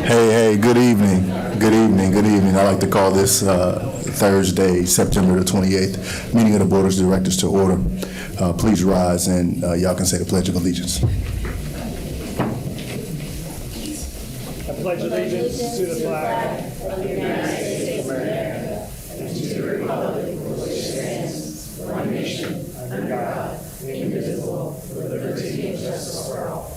Hey, good evening. Good evening, good evening. I'd like to call this Thursday, September the 28th, meeting of the Board of Directors to order. Please rise and y'all can say the Pledge of Allegiance. I pledge allegiance to the flag of the United States of America and to the republic for which it stands, one nation, under God, indivisible, with liberty and justice for all.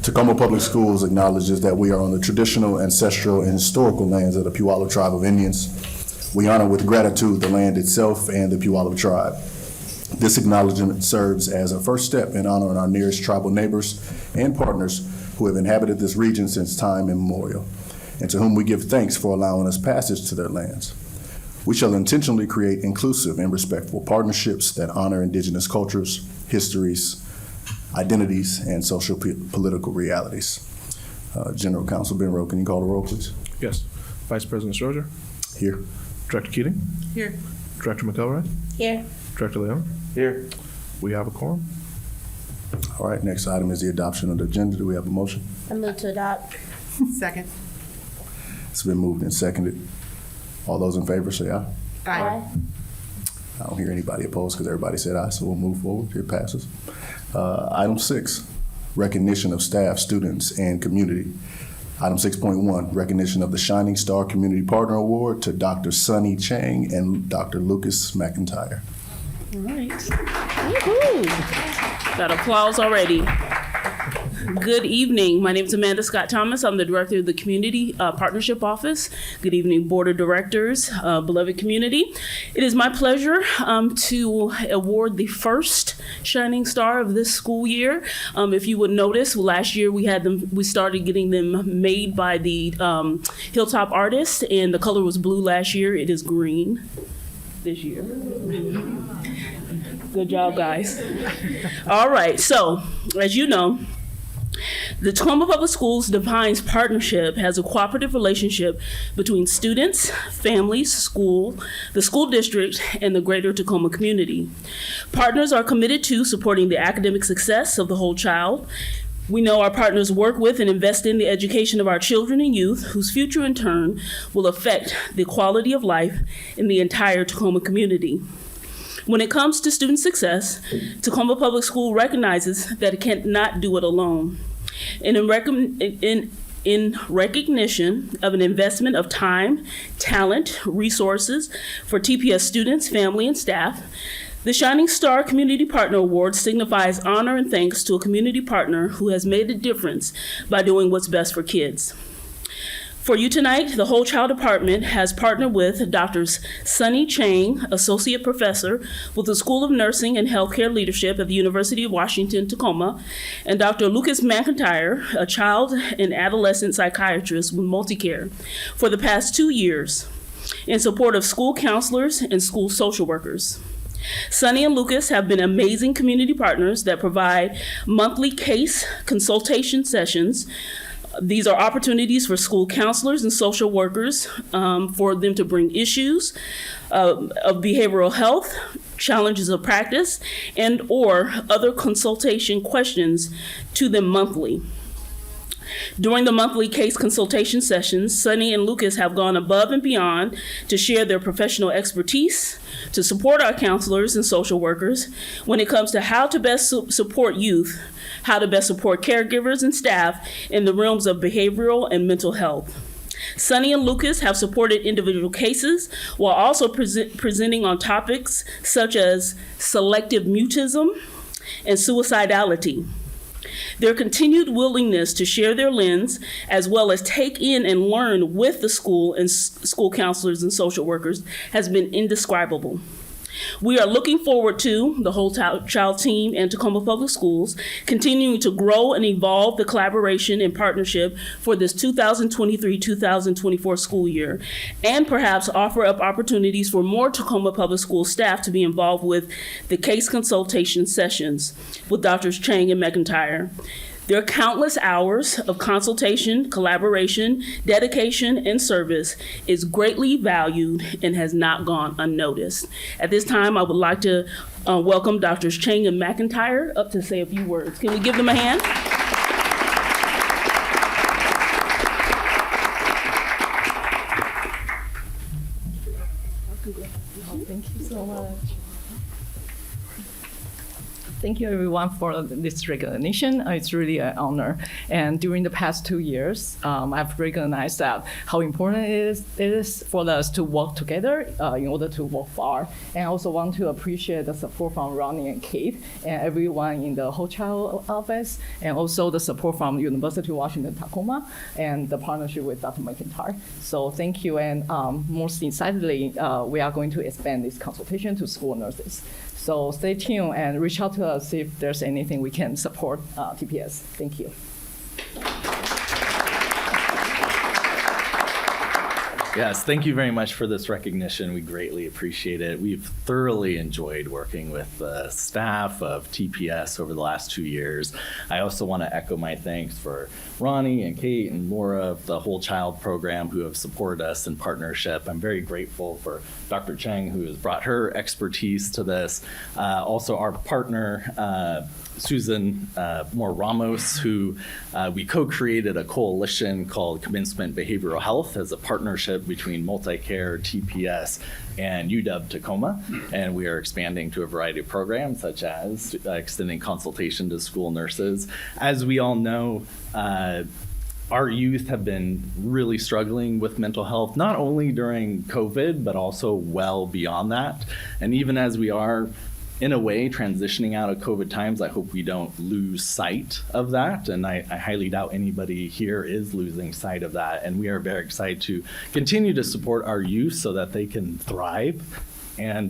Tacoma Public Schools acknowledges that we are on the traditional, ancestral, and historical lands of the Puyallup Tribe of Indians. We honor with gratitude the land itself and the Puyallup Tribe. This acknowledgement serves as a first step in honoring our nearest tribal neighbors and partners who have inhabited this region since time immemorial, and to whom we give thanks for allowing us passage to their lands. We shall intentionally create inclusive and respectful partnerships that honor indigenous cultures, histories, identities, and social political realities. General Counsel Ben Rowe, can you call the roll, please? Yes. Vice President Stroger? Here. Director Keating? Here. Director McElroy? Here. Director Leon? Here. We have a quorum. All right, next item is the adoption of the agenda. Do we have a motion? I move to adopt. Second. It's been moved and seconded. All those in favor say aye. Aye. I don't hear anybody opposed because everybody said aye, so we'll move forward. It passes. Item 6, recognition of staff, students, and community. Item 6.1, recognition of the Shining Star Community Partner Award to Dr. Sunny Chang and Dr. Lucas McIntyre. All right. Woo-hoo. Got applause already. Good evening. My name is Amanda Scott Thomas. I'm the director of the Community Partnership Office. Good evening, Board of Directors, beloved community. It is my pleasure to award the first Shining Star of this school year. If you would notice, last year we started getting them made by the Hilltop artist, and the color was blue last year. It is green this year. Good job, guys. All right, so as you know, the Tacoma Public Schools defines partnership as a cooperative relationship between students, families, the school district, and the greater Tacoma community. Partners are committed to supporting the academic success of the whole child. We know our partners work with and invest in the education of our children and youth, whose future in turn will affect the quality of life in the entire Tacoma community. When it comes to student success, Tacoma Public School recognizes that it cannot do it alone. And in recognition of an investment of time, talent, resources for TPS students, family, and staff, the Shining Star Community Partner Award signifies honor and thanks to a community partner who has made a difference by doing what's best for kids. For you tonight, the Whole Child Department has partnered with Drs. Sunny Chang, Associate Professor with the School of Nursing and Healthcare Leadership at the University of Washington, Tacoma, and Dr. Lucas McIntyre, a child and adolescent psychiatrist with MultiCare, for the past 2 years in support of school counselors and school social workers. Sunny and Lucas have been amazing community partners that provide monthly case consultation sessions. These are opportunities for school counselors and social workers for them to bring issues of behavioral health, challenges of practice, and or other consultation questions to them monthly. During the monthly case consultation sessions, Sunny and Lucas have gone above and beyond to share their professional expertise, to support our counselors and social workers when it comes to how to best support youth, how to best support caregivers and staff in the realms of behavioral and mental health. Sunny and Lucas have supported individual cases while also presenting on topics such as selective mutism and suicidality. Their continued willingness to share their lens, as well as take in and learn with the school and school counselors and social workers, has been indescribable. We are looking forward to the Whole Child team and Tacoma Public Schools continuing to grow and evolve the collaboration and partnership for this 2023-2024 school year, and perhaps offer up opportunities for more Tacoma Public School staff to be involved with the case consultation sessions with Drs. Chang and McIntyre. Their countless hours of consultation, collaboration, dedication, and service is greatly valued and has not gone unnoticed. At this time, I would like to welcome Drs. Chang and McIntyre up to say a few words. Can we give them a hand? Thank you so much. Thank you, everyone, for this recognition. It's really an honor. And during the past 2 years, I've recognized that how important it is for us to work together in order to work far. And I also want to appreciate the support from Ronnie and Kate and everyone in the Whole Child office, and also the support from University of Washington Tacoma and the partnership with Dr. McIntyre. So thank you. And most decidedly, we are going to expand this consultation to school nurses. So stay tuned and reach out to us if there's anything we can support TPS. Thank you. Yes, thank you very much for this recognition. We greatly appreciate it. We've thoroughly enjoyed working with the staff of TPS over the last 2 years. I also want to echo my thanks for Ronnie and Kate and Laura of the Whole Child program who have supported us in partnership. I'm very grateful for Dr. Chang, who has brought her expertise to this. Also our partner, Susan Moore Ramos, who we co-created a coalition called Commencement Behavioral Health as a partnership between MultiCare, TPS, and UW Tacoma. And we are expanding to a variety of programs, such as extending consultation to school nurses. As we all know, our youth have been really struggling with mental health, not only during COVID, but also well beyond that. And even as we are in a way transitioning out of COVID times, I hope we don't lose sight of that. And I highly doubt anybody here is losing sight of that. And we are very excited to continue to support our youth so that they can thrive and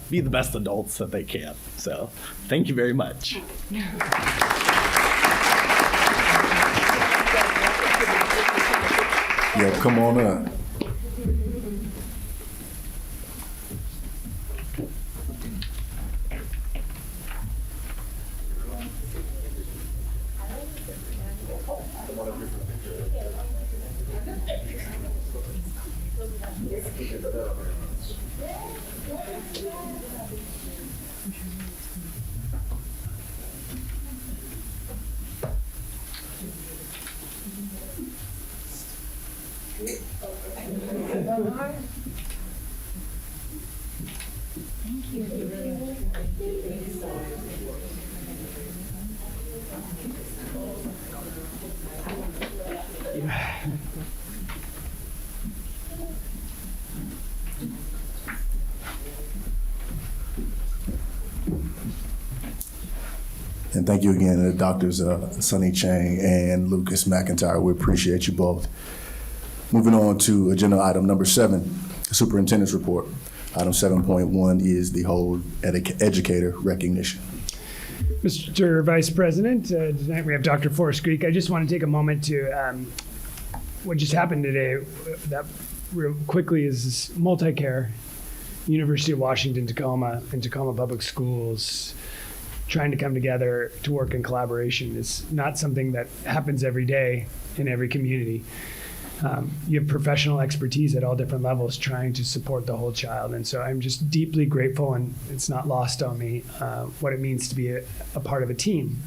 be the best adults that they can. So thank you very much. Yeah, come on up. And thank you again to Doctors Sonny Chang and Lucas McIntyre. We appreciate you both. Moving on to agenda item number 7, Superintendent's Report. Item 7.1 is the whole educator recognition. Mr. Vice President, tonight we have Dr. Forrest Greek. I just want to take a moment to, what just happened today, that real quickly is MultiCare, University of Washington, Tacoma, and Tacoma Public Schools trying to come together to work in collaboration. Is not something that happens every day in every community. You have professional expertise at all different levels trying to support the whole child. And so I'm just deeply grateful, and it's not lost on me, what it means to be a part of a team.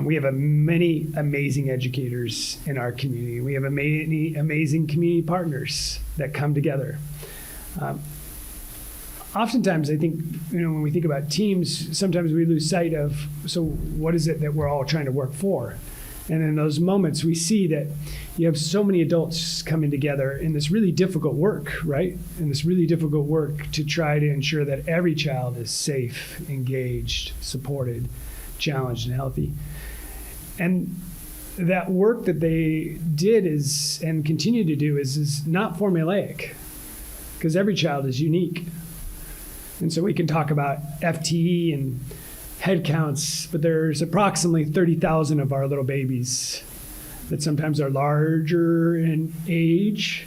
We have many amazing educators in our community. We have many amazing community partners that come together. Oftentimes, I think, when we think about teams, sometimes we lose sight of, so what is it that we're all trying to work for? And in those moments, we see that you have so many adults coming together in this really difficult work, right? In this really difficult work to try to ensure that every child is safe, engaged, supported, challenged, and healthy. And that work that they did is, and continue to do, is not formulaic, because every child is unique. And so we can talk about FTE and head counts, but there's approximately 30,000 of our little babies that sometimes are larger in age,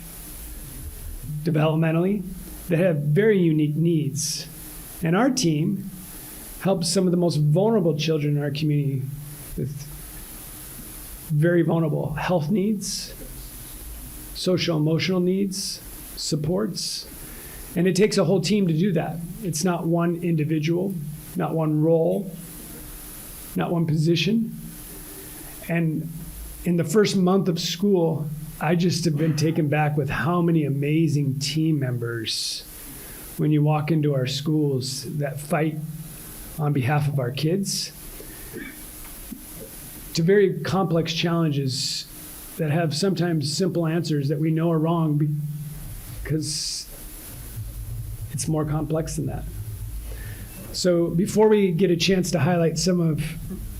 developmentally, that have very unique needs. And our team help some of the most vulnerable children in our community with very vulnerable health needs, social emotional needs, supports. And it takes a whole team to do that. It's not one individual, not one role, not one position. And in the first month of school, I just have been taken back with how many amazing team members, when you walk into our schools, that fight on behalf of our kids to very complex challenges that have sometimes simple answers that we know are wrong because it's more complex than that. So before we get a chance to highlight some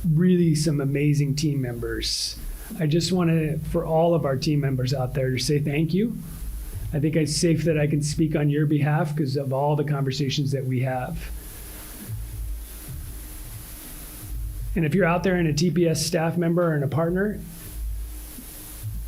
amazing team members, I just want to, for all of our team members out there, to say thank you. I think it's safe that I can speak on your behalf because of all the conversations that we have. And if you're out there and a TPS staff member and a partner,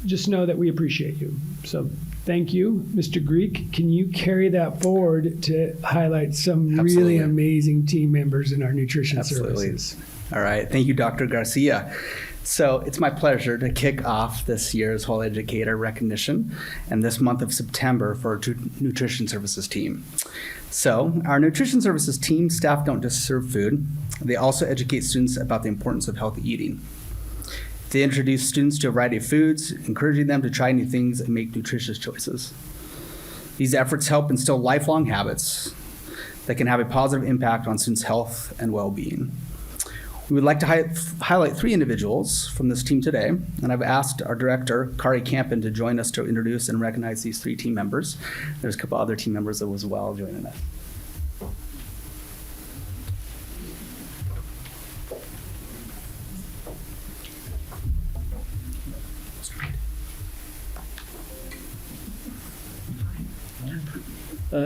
just know that we appreciate you. So thank you. Mr. Greek, can you carry that forward to highlight some really Absolutely. amazing team members in our nutrition Absolutely. services? All right. Thank you, Dr. Garcia. So it's my pleasure to kick off this year's Whole Educator recognition and this month of September for our nutrition services team. So our nutrition services team staff don't just serve food. They also educate students about the importance of healthy eating. They introduce students to a variety of foods, encouraging them to try new things and make nutritious choices. These efforts help instill lifelong habits that can have a positive impact on students' health and well-being. We would like to highlight 3 individuals from this team today, and I've asked our director, Kari Campen, to join us to introduce and recognize these 3 team members. There's a couple other team members as well joining us.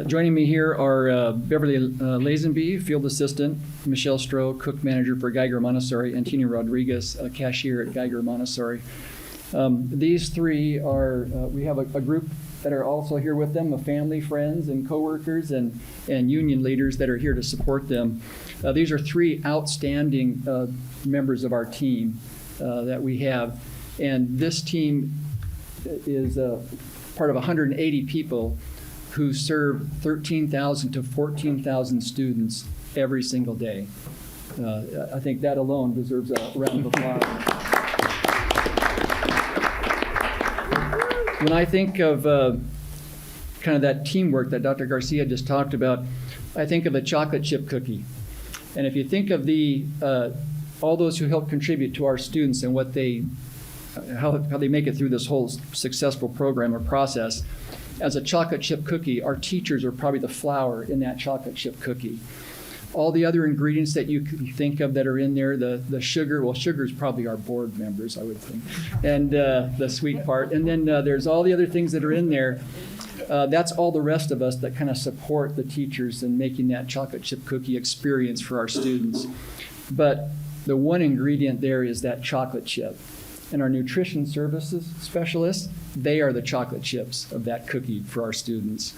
Joining me here are Beverly Lazenby, Field Assistant, Michelle Stroh, Cook Manager for Geiger Montessori, and Tina Rodriguez, Cashier at Geiger Montessori. These 3 are, we have a group that are also here with them, of family, friends, and coworkers, and union leaders that are here to support them. These are 3 outstanding members of our team that we have. And this team is part of 180 people who serve 13,000 to 14,000 students every single day. I think that alone deserves a round of applause. When I think of kind of that teamwork that Dr. Garcia just talked about, I think of a chocolate chip cookie. And if you think of all those who help contribute to our students and how they make it through this whole successful program or process, as a chocolate chip cookie, our teachers are probably the flour in that chocolate chip cookie. All the other ingredients that you can think of that are in there, the sugar, well, sugar is probably our board members, I would think, and the sweet part. And then there's all the other things that are in there. That's all the rest of us that kind of support the teachers in making that chocolate chip cookie experience for our students. But the one ingredient there is that chocolate chip. And our nutrition services specialists, they are the chocolate chips of that cookie for our students.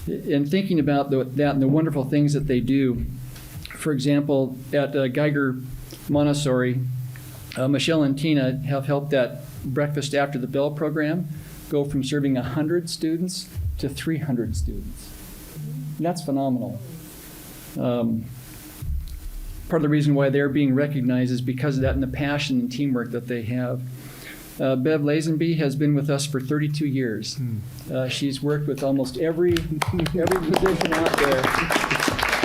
In thinking about that and the wonderful things that they do, for example, at Geiger Montessori, Michelle and Tina have helped that Breakfast After the Bell program go from serving 100 students to 300 students. And that's phenomenal. Part of the reason why they're being recognized is because of that and the passion and teamwork that they have. Bev Lazenby has been with us for 32 years. She's worked with almost every position out there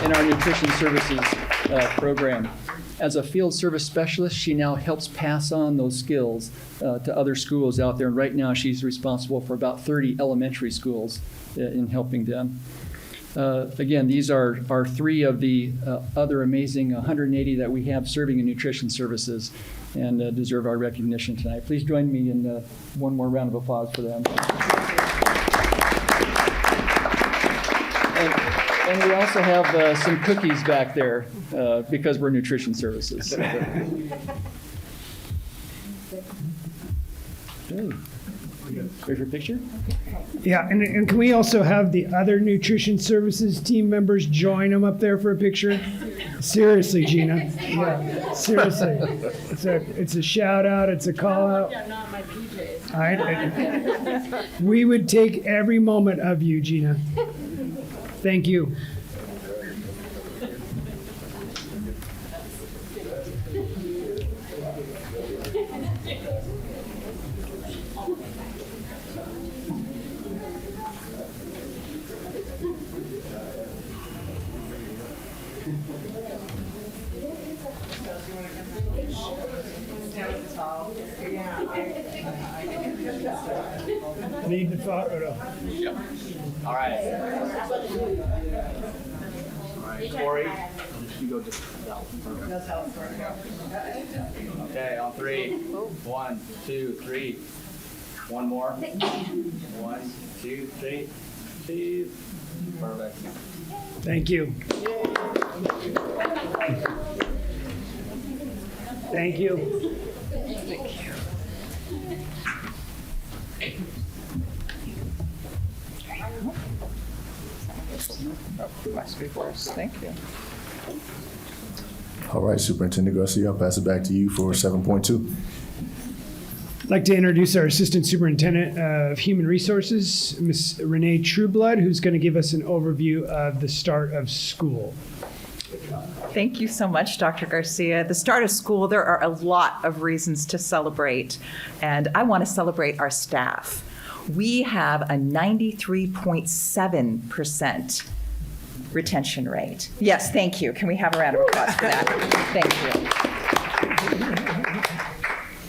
in our nutrition services program. As a field service specialist, she now helps pass on those skills to other schools out there. And right now, she's responsible for about 30 elementary schools in helping them. Again, these are 3 of the other amazing 180 that we have serving in nutrition services and deserve our recognition tonight. Please join me in one more round of applause for them. And we also have some cookies back there because we're nutrition services. Okay. There's your picture. Yeah, and can we also have the other nutrition services team members join them up there for a picture? Seriously, Gina. Yeah, seriously. It's a shout out. It's a call out. All right. We would take every moment of you, Gina. Thank you. Need the photo. All right. All right, Corey, you go just Okay, on 3. 1, 2, 3. One more. 1, 2, 3. Cheese. Perfect. Thank you. Thank you. Thank you. All right, Superintendent Garcia, I'll pass it back to you for 7.2. I'd like to introduce our Assistant Superintendent of Human Resources, Ms. Renee Trueblood, who's going to give us an overview of the start of school. Thank you so much, Dr. Garcia. The start of school, there are a lot of reasons to celebrate, and I want to celebrate our staff. We have a 93.7% retention rate. Yes, thank you. Can we have a round of applause for that? Thank you.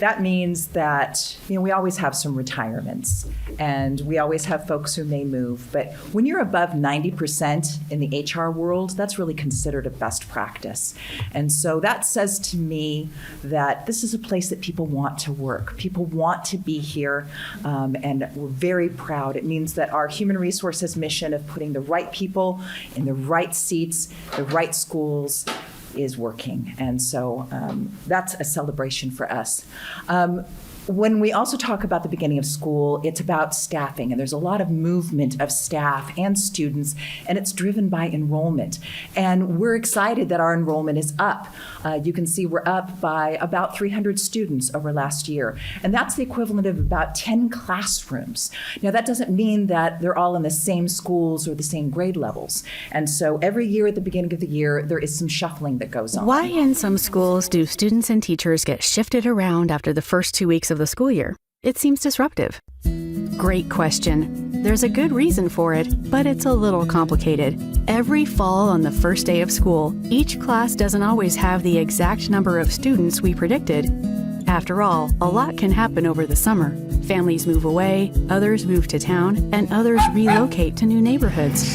That means that, we always have some retirements and we always have folks who may move. But when you're above 90% in the HR world, that's really considered a best practice. And so that says to me that this is a place that people want to work. People want to be here, and we're very proud. It means that our human resources mission of putting the right people in the right seats, the right schools, is working. And so that's a celebration for us. When we also talk about the beginning of school, it's about staffing, and there's a lot of movement of staff and students, and it's driven by enrollment. And we're excited that our enrollment is up. You can see we're up by about 300 students over last year, and that's the equivalent of about 10 classrooms. Now, that doesn't mean that they're all in the same schools or the same grade levels. And so every year at the beginning of the year, there is some shuffling that goes on. Why in some schools do students and teachers get shifted around after the first 2 weeks of the school year? It seems disruptive. Great question. There's a good reason for it, but it's a little complicated. Every fall on the first day of school, each class doesn't always have the exact number of students we predicted. After all, a lot can happen over the summer. Families move away, others move to town, and others relocate to new neighborhoods,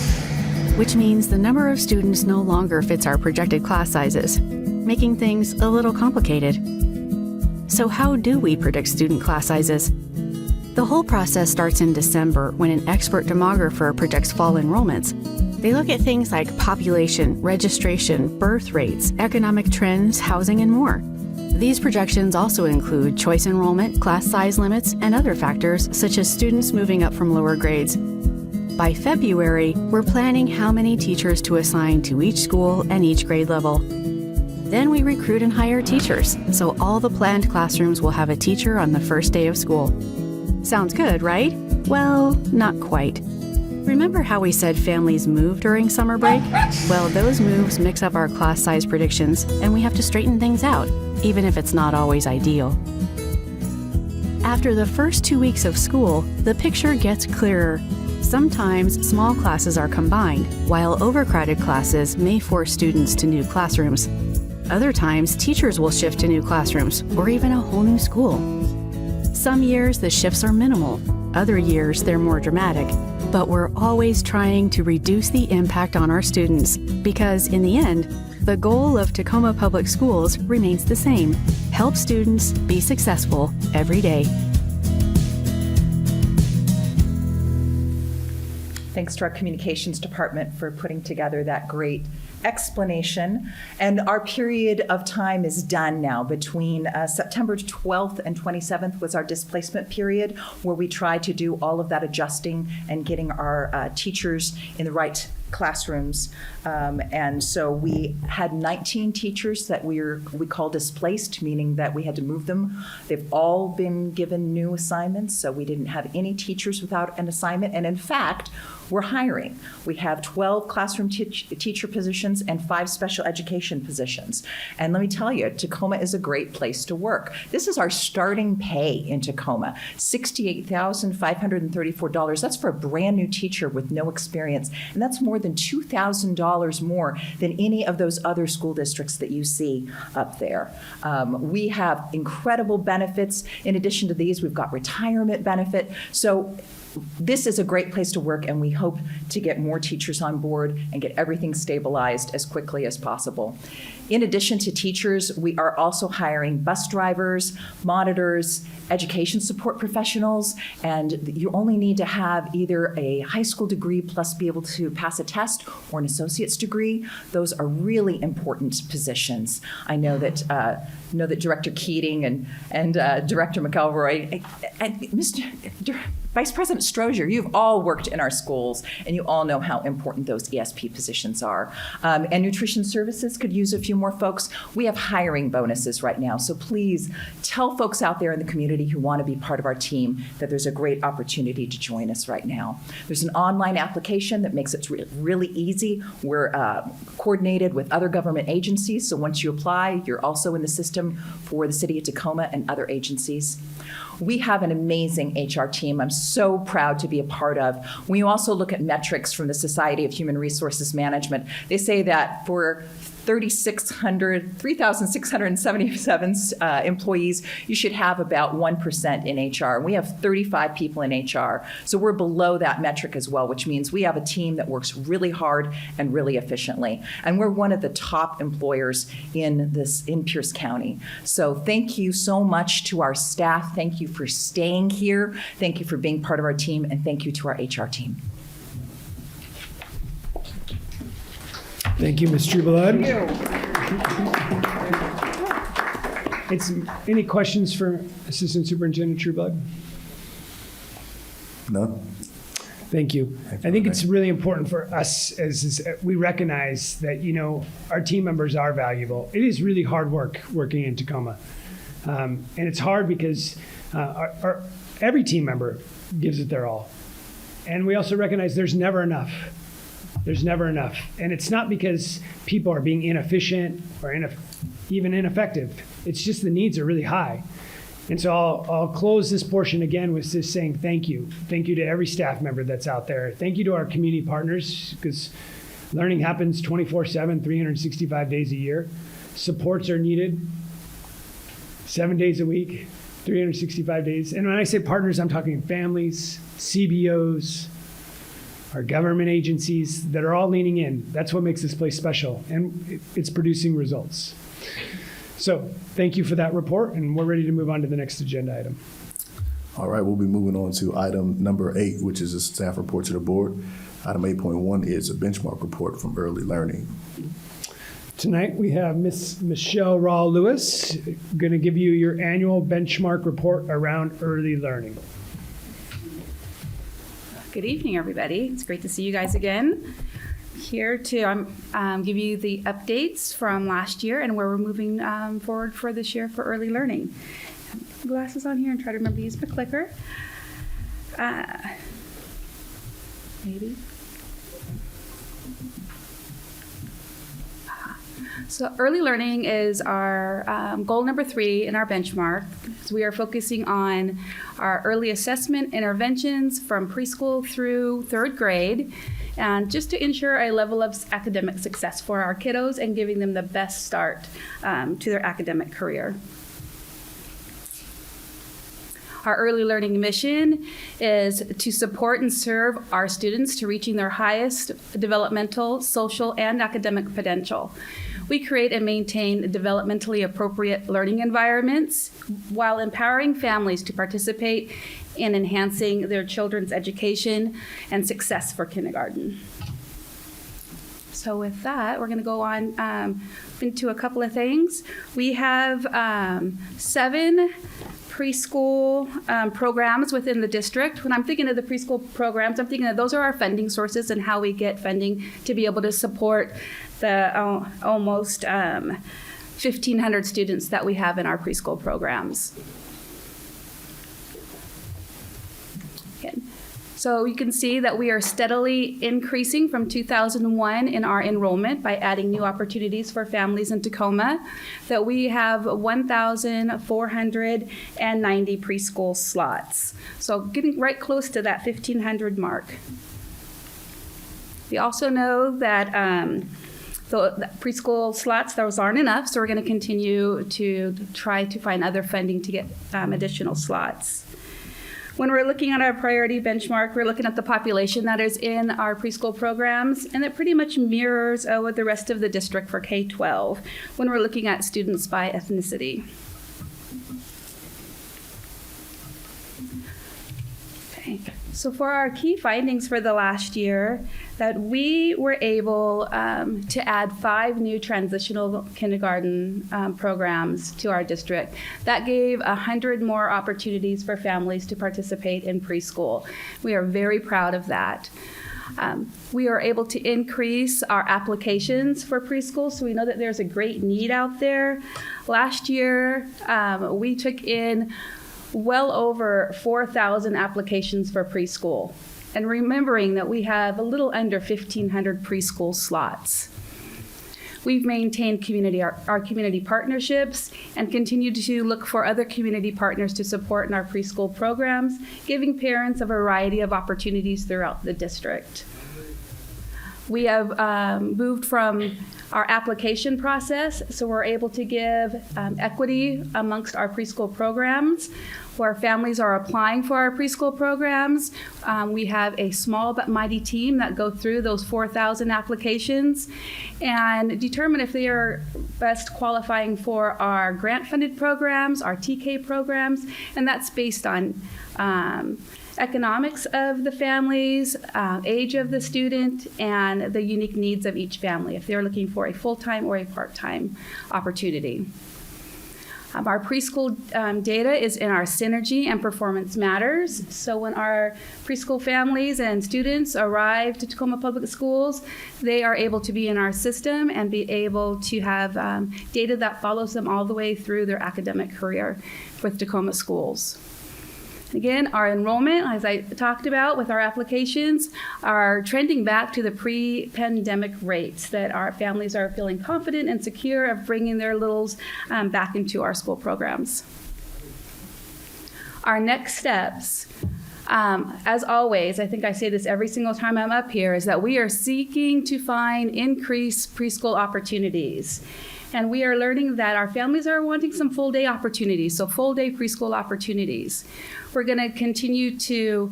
which means the number of students no longer fits our projected class sizes, making things a little complicated. So how do we predict student class sizes? The whole process starts in December when an expert demographer projects fall enrollments. They look at things like population, registration, birth rates, economic trends, housing, and more. These projections also include choice enrollment, class size limits, and other factors such as students moving up from lower grades. By February, we're planning how many teachers to assign to each school and each grade level. Then we recruit and hire teachers, so all the planned classrooms will have a teacher on the first day of school. Sounds good, right? Well, not quite. Remember how we said families move during summer break? Well, those moves mix up our class size predictions, and we have to straighten things out, even if it's not always ideal. After the first 2 weeks of school, the picture gets clearer. Sometimes small classes are combined, while overcrowded classes may force students to new classrooms. Other times, teachers will shift to new classrooms or even a whole new school. Some years, the shifts are minimal. Other years, they're more dramatic. But we're always trying to reduce the impact on our students because, in the end, the goal of Tacoma Public Schools remains the same: help students be successful every day. Thanks to our communications department for putting together that great explanation. And our period of time is done now. Between September 12th and 27th was our displacement period, where we tried to do all of that adjusting and getting our teachers in the right classrooms. And so we had 19 teachers that we call displaced, meaning that we had to move them. They've all been given new assignments, so we didn't have any teachers without an assignment. And in fact, we're hiring. We have 12 classroom teacher positions and 5 special education positions. And let me tell you, Tacoma is a great place to work. This is our starting pay in Tacoma, $68,534. That's for a brand new teacher with no experience. And that's more than $2,000 more than any of those other school districts that you see up there. We have incredible benefits. In addition to these, we've got retirement benefit. So this is a great place to work, and we hope to get more teachers on board and get everything stabilized as quickly as possible. In addition to teachers, we are also hiring bus drivers, monitors, education support professionals, and you only need to have either a high school degree plus be able to pass a test or an associate's degree. Those are really important positions. I know that Director Keating and Director McElroy and Vice President Strozier, you've all worked in our schools, and you all know how important those ESP positions are. And nutrition services could use a few more folks. We have hiring bonuses right now, so please tell folks out there in the community who want to be part of our team that there's a great opportunity to join us right now. There's an online application that makes it really easy. We're coordinated with other government agencies, so once you apply, you're also in the system for the City of Tacoma and other agencies. We have an amazing HR team I'm so proud to be a part of. When you also look at metrics from the Society of Human Resources Management, they say that for 3,677 employees, you should have about 1% in HR. We have 35 people in HR, so we're below that metric as well, which means we have a team that works really hard and really efficiently. And we're one of the top employers in Pierce County. So thank you so much to our staff. Thank you for staying here. Thank you for being part of our team, and thank you to our HR team. Thank you, Ms. Trueblood. Any questions for Assistant Superintendent Trueblood? No? Thank you. I think it's really important for us as we recognize that, our team members are valuable. It is really hard work working in Tacoma. And it's hard because every team member gives it their all. And we also recognize there's never enough. There's never enough. And it's not because people are being inefficient or even ineffective. It's just the needs are really high. And so I'll close this portion again with just saying thank you. Thank you to every staff member that's out there. Thank you to our community partners, because learning happens 24/7, 365 days a year. Supports are needed 7 days a week, 365 days. And when I say partners, I'm talking families, CBOs, our government agencies that are all leaning in. That's what makes this place special, and it's producing results. So thank you for that report, and we're ready to move on to the next agenda item. All right, we'll be moving on to item number 8, which is a staff report to the board. Item 8.1 is a benchmark report from Early Learning. Tonight we have Ms. Michelle Raw-Lewis going to give you your annual benchmark report around early learning. Good evening, everybody. It's great to see you guys again. Here to give you the updates from last year and where we're moving forward for this year for early learning. Glasses on here and try to remember to use my clicker. Maybe. So early learning is our goal number 3 in our benchmark. So we are focusing on our early assessment interventions from preschool through 3rd grade, and just to ensure a level of academic success for our kiddos and giving them the best start to their academic career. Our early learning mission is to support and serve our students to reaching their highest developmental, social, and academic potential. We create and maintain developmentally appropriate learning environments while empowering families to participate in enhancing their children's education and success for kindergarten. So with that, we're going to go on into a couple of things. We have 7 preschool programs within the district. When I'm thinking of the preschool programs, I'm thinking that those are our funding sources and how we get funding to be able to support the almost 1,500 students that we have in our preschool programs. So you can see that we are steadily increasing from 2001 in our enrollment by adding new opportunities for families in Tacoma, that we have 1,490 preschool slots. So getting right close to that 1,500 mark. We also know that the preschool slots, those aren't enough, so we're going to continue to try to find other funding to get additional slots. When we're looking at our priority benchmark, we're looking at the population that is in our preschool programs, and it pretty much mirrors what the rest of the district for K-12 when we're looking at students by ethnicity. Okay. So for our key findings for the last year, that we were able to add 5 new transitional kindergarten programs to our district. That gave 100 more opportunities for families to participate in preschool. We are very proud of that. We are able to increase our applications for preschool, so we know that there's a great need out there. Last year, we took in well over 4,000 applications for preschool. And remembering that we have a little under 1,500 preschool slots. We've maintained our community partnerships and continued to look for other community partners to support in our preschool programs, giving parents a variety of opportunities throughout the district. We have moved from our application process, so we're able to give equity amongst our preschool programs. Where families are applying for our preschool programs, we have a small but mighty team that go through those 4,000 applications and determine if they are best qualifying for our grant-funded programs, our TK programs, and that's based on economics of the families, age of the student, and the unique needs of each family, if they're looking for a full-time or a part-time opportunity. Our preschool data is in our Synergy and Performance Matters. So when our preschool families and students arrive to Tacoma Public Schools, they are able to be in our system and be able to have data that follows them all the way through their academic career with Tacoma schools. Again, our enrollment, as I talked about with our applications, are trending back to the pre-pandemic rates, that our families are feeling confident and secure of bringing their littles back into our school programs. Our next steps, as always, I think I say this every single time I'm up here, is that we are seeking to find increased preschool opportunities. And we are learning that our families are wanting some full-day opportunities, so full-day preschool opportunities. We're going to continue to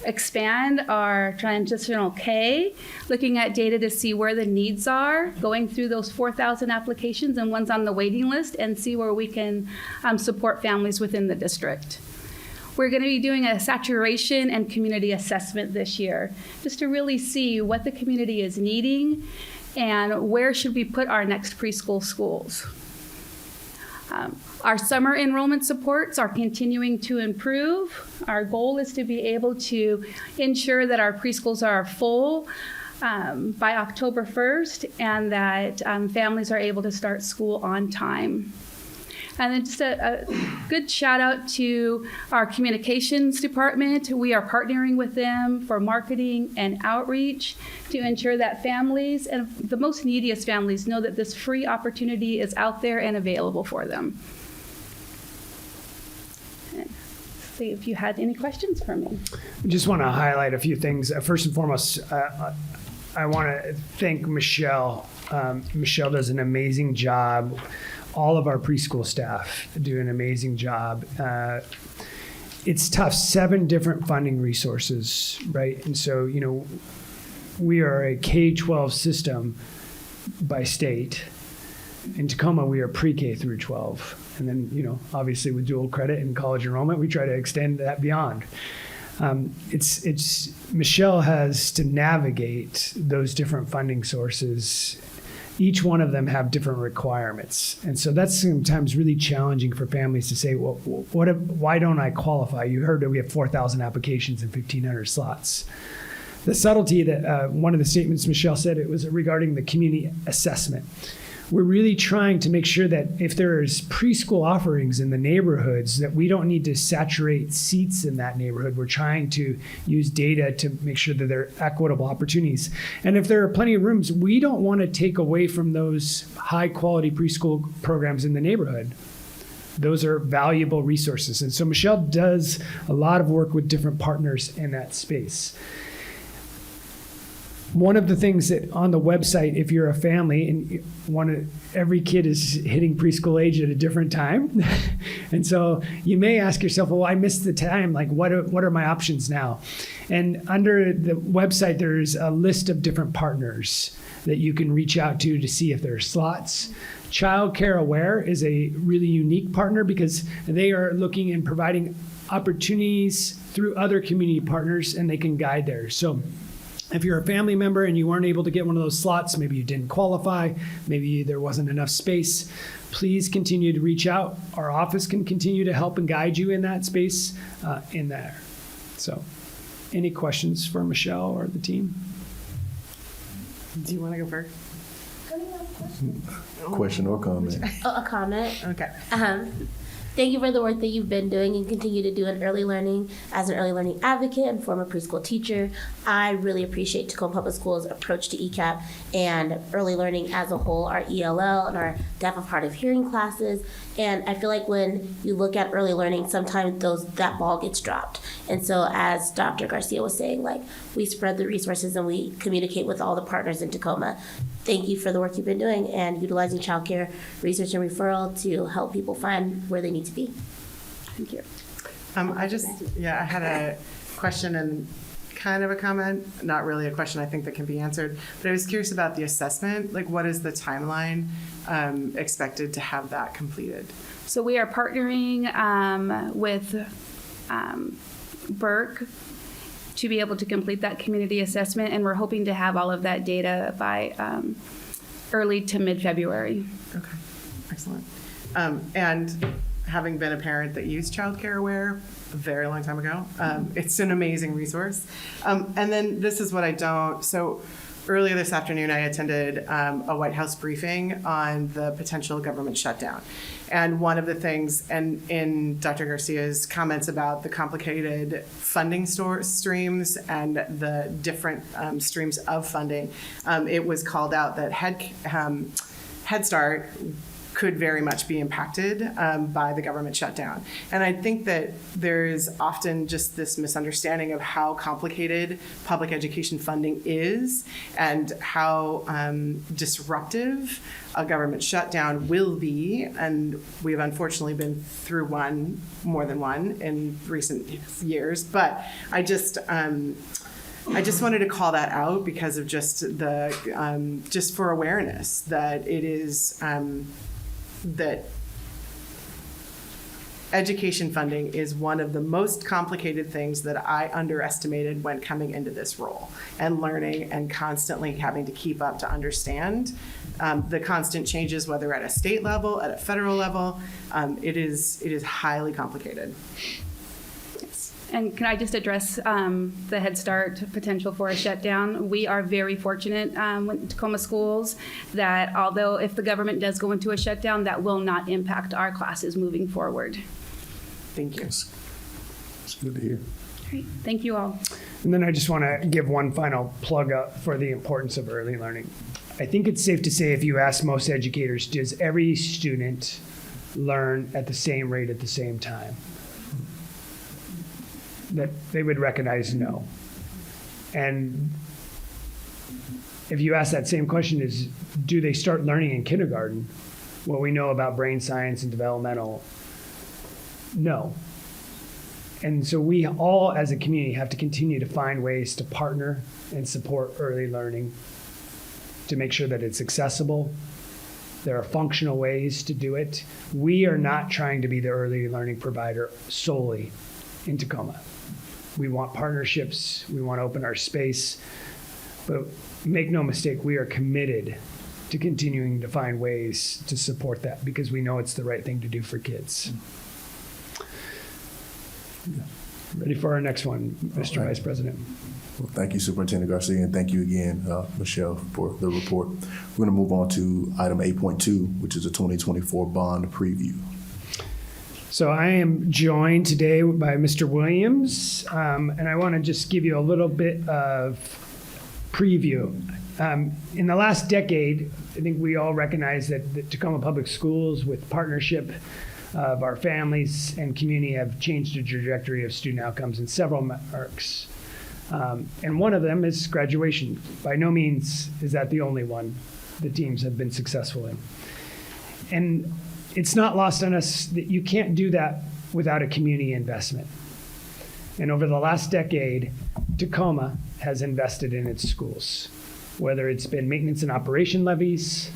expand our transitional K, looking at data to see where the needs are, going through those 4,000 applications and ones on the waiting list, and see where we can support families within the district. We're going to be doing a saturation and community assessment this year, just to really see what the community is needing and where should we put our next preschool schools. Our summer enrollment supports are continuing to improve. Our goal is to be able to ensure that our preschools are full by October 1st and that families are able to start school on time. And then just a good shout out to our communications department. We are partnering with them for marketing and outreach to ensure that families, and the most neediest families, know that this free opportunity is out there and available for them. And see if you had any questions for me. I just want to highlight a few things. First and foremost, I want to thank Michelle. Michelle does an amazing job. All of our preschool staff do an amazing job. it's tough. 7 different funding resources, right? And so, we are a K-12 system by state. In Tacoma, we are pre-K through 12. And then, obviously with dual credit and college enrollment, we try to extend that beyond. Michelle has to navigate those different funding sources. Each one of them have different requirements. And so that's sometimes really challenging for families to say, well, why don't I qualify? You heard that we have 4,000 applications and 1,500 slots. The subtlety that one of the statements Michelle said, it was regarding the community assessment. We're really trying to make sure that if there's preschool offerings in the neighborhoods, that we don't need to saturate seats in that neighborhood. We're trying to use data to make sure that there are equitable opportunities. And if there are plenty of rooms, we don't want to take away from those high quality preschool programs in the neighborhood. Those are valuable resources. And so Michelle does a lot of work with different partners in that space. One of the things that on the website, if you're a family and every kid is hitting preschool age at a different time. And so you may ask yourself, well, I missed the time. Like, what are my options now? And under the website, there's a list of different partners that you can reach out to see if there are slots. Child Care Aware is a really unique partner because they are looking and providing opportunities through other community partners, and they can guide there. So if you're a family member and you weren't able to get one of those slots, maybe you didn't qualify, maybe there wasn't enough space, please continue to reach out. Our office can continue to help and guide you in that space in there. So any questions for Michelle or the team? Do you want to go first? Question or comment? A comment. Okay. Thank you for the work that you've been doing and continue to do in early learning. As an early learning advocate and former preschool teacher, I really appreciate Tacoma Public Schools' approach to ECAP and early learning as a whole, our ELL and our deaf and hard of hearing classes. And I feel like when you look at early learning, sometimes that ball gets dropped. And so as Dr. Garcia was saying, we spread the resources and we communicate with all the partners in Tacoma. Thank you for the work you've been doing and utilizing childcare research and referral to help people find where they need to be. Thank you. I had a question and kind of a comment, not really a question I think that can be answered, but I was curious about the assessment. What is the timeline expected to have that completed? So we are partnering with Burke to be able to complete that community assessment, and we're hoping to have all of that data by early to mid-February. Okay, excellent. And having been a parent that used Child Care Aware a very long time ago, it's an amazing resource. And then this is what I don't. So earlier this afternoon, I attended a White House briefing on the potential government shutdown. And one of the things, and in Dr. Garcia's comments about the complicated funding streams and the different streams of funding, it was called out that Head Start could very much be impacted by the government shutdown. And I think that there is often just this misunderstanding of how complicated public education funding is and how disruptive a government shutdown will be. And we've unfortunately been through more than one in recent years. But I just wanted to call that out because of just just for awareness that it is, that education funding is one of the most complicated things that I underestimated when coming into this role and learning and constantly having to keep up to understand the constant changes, whether at a state level, at a federal level. It is highly complicated. And can I just address the Head Start potential for a shutdown? We are very fortunate with Tacoma Schools that although if the government does go into a shutdown, that will not impact our classes moving forward. Thank you. It's good to hear. Great. Thank you all. And then I just want to give one final plug up for the importance of early learning. I think it's safe to say if you ask most educators, does every student learn at the same rate at the same time? That they would recognize no. And if you ask that same question is, do they start learning in kindergarten? What we know about brain science and developmental, no. And so we all, as a community, have to continue to find ways to partner and support early learning to make sure that it's accessible. There are functional ways to do it. We are not trying to be the early learning provider solely in Tacoma. We want partnerships. We want to open our space. But make no mistake, we are committed to continuing to find ways to support that because we know it's the right thing to do for kids. Ready for our next one, Mr. Vice President. Well, thank you, Superintendent Garcia, and thank you again, Michelle, for the report. We're going to move on to item 8.2, which is a 2024 bond preview. So I am joined today by Mr. Williams, and I want to just give you a little bit of preview. In the last decade, I think we all recognize that the Tacoma Public Schools, with partnership of our families and community, have changed the trajectory of student outcomes in several arcs. And one of them is graduation. By no means is that the only one the teams have been successful in. And it's not lost on us that you can't do that without a community investment. And over the last decade, Tacoma has invested in its schools, whether it's been maintenance and operation levies,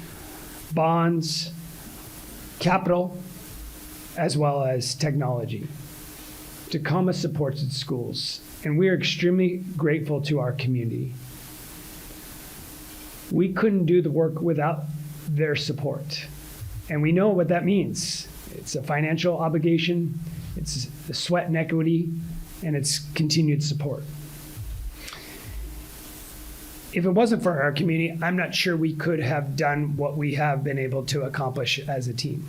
bonds, capital, as well as technology. Tacoma supports its schools, and we are extremely grateful to our community. We couldn't do the work without their support, and we know what that means. It's a financial obligation, it's the sweat and equity, and it's continued support. If it wasn't for our community, I'm not sure we could have done what we have been able to accomplish as a team.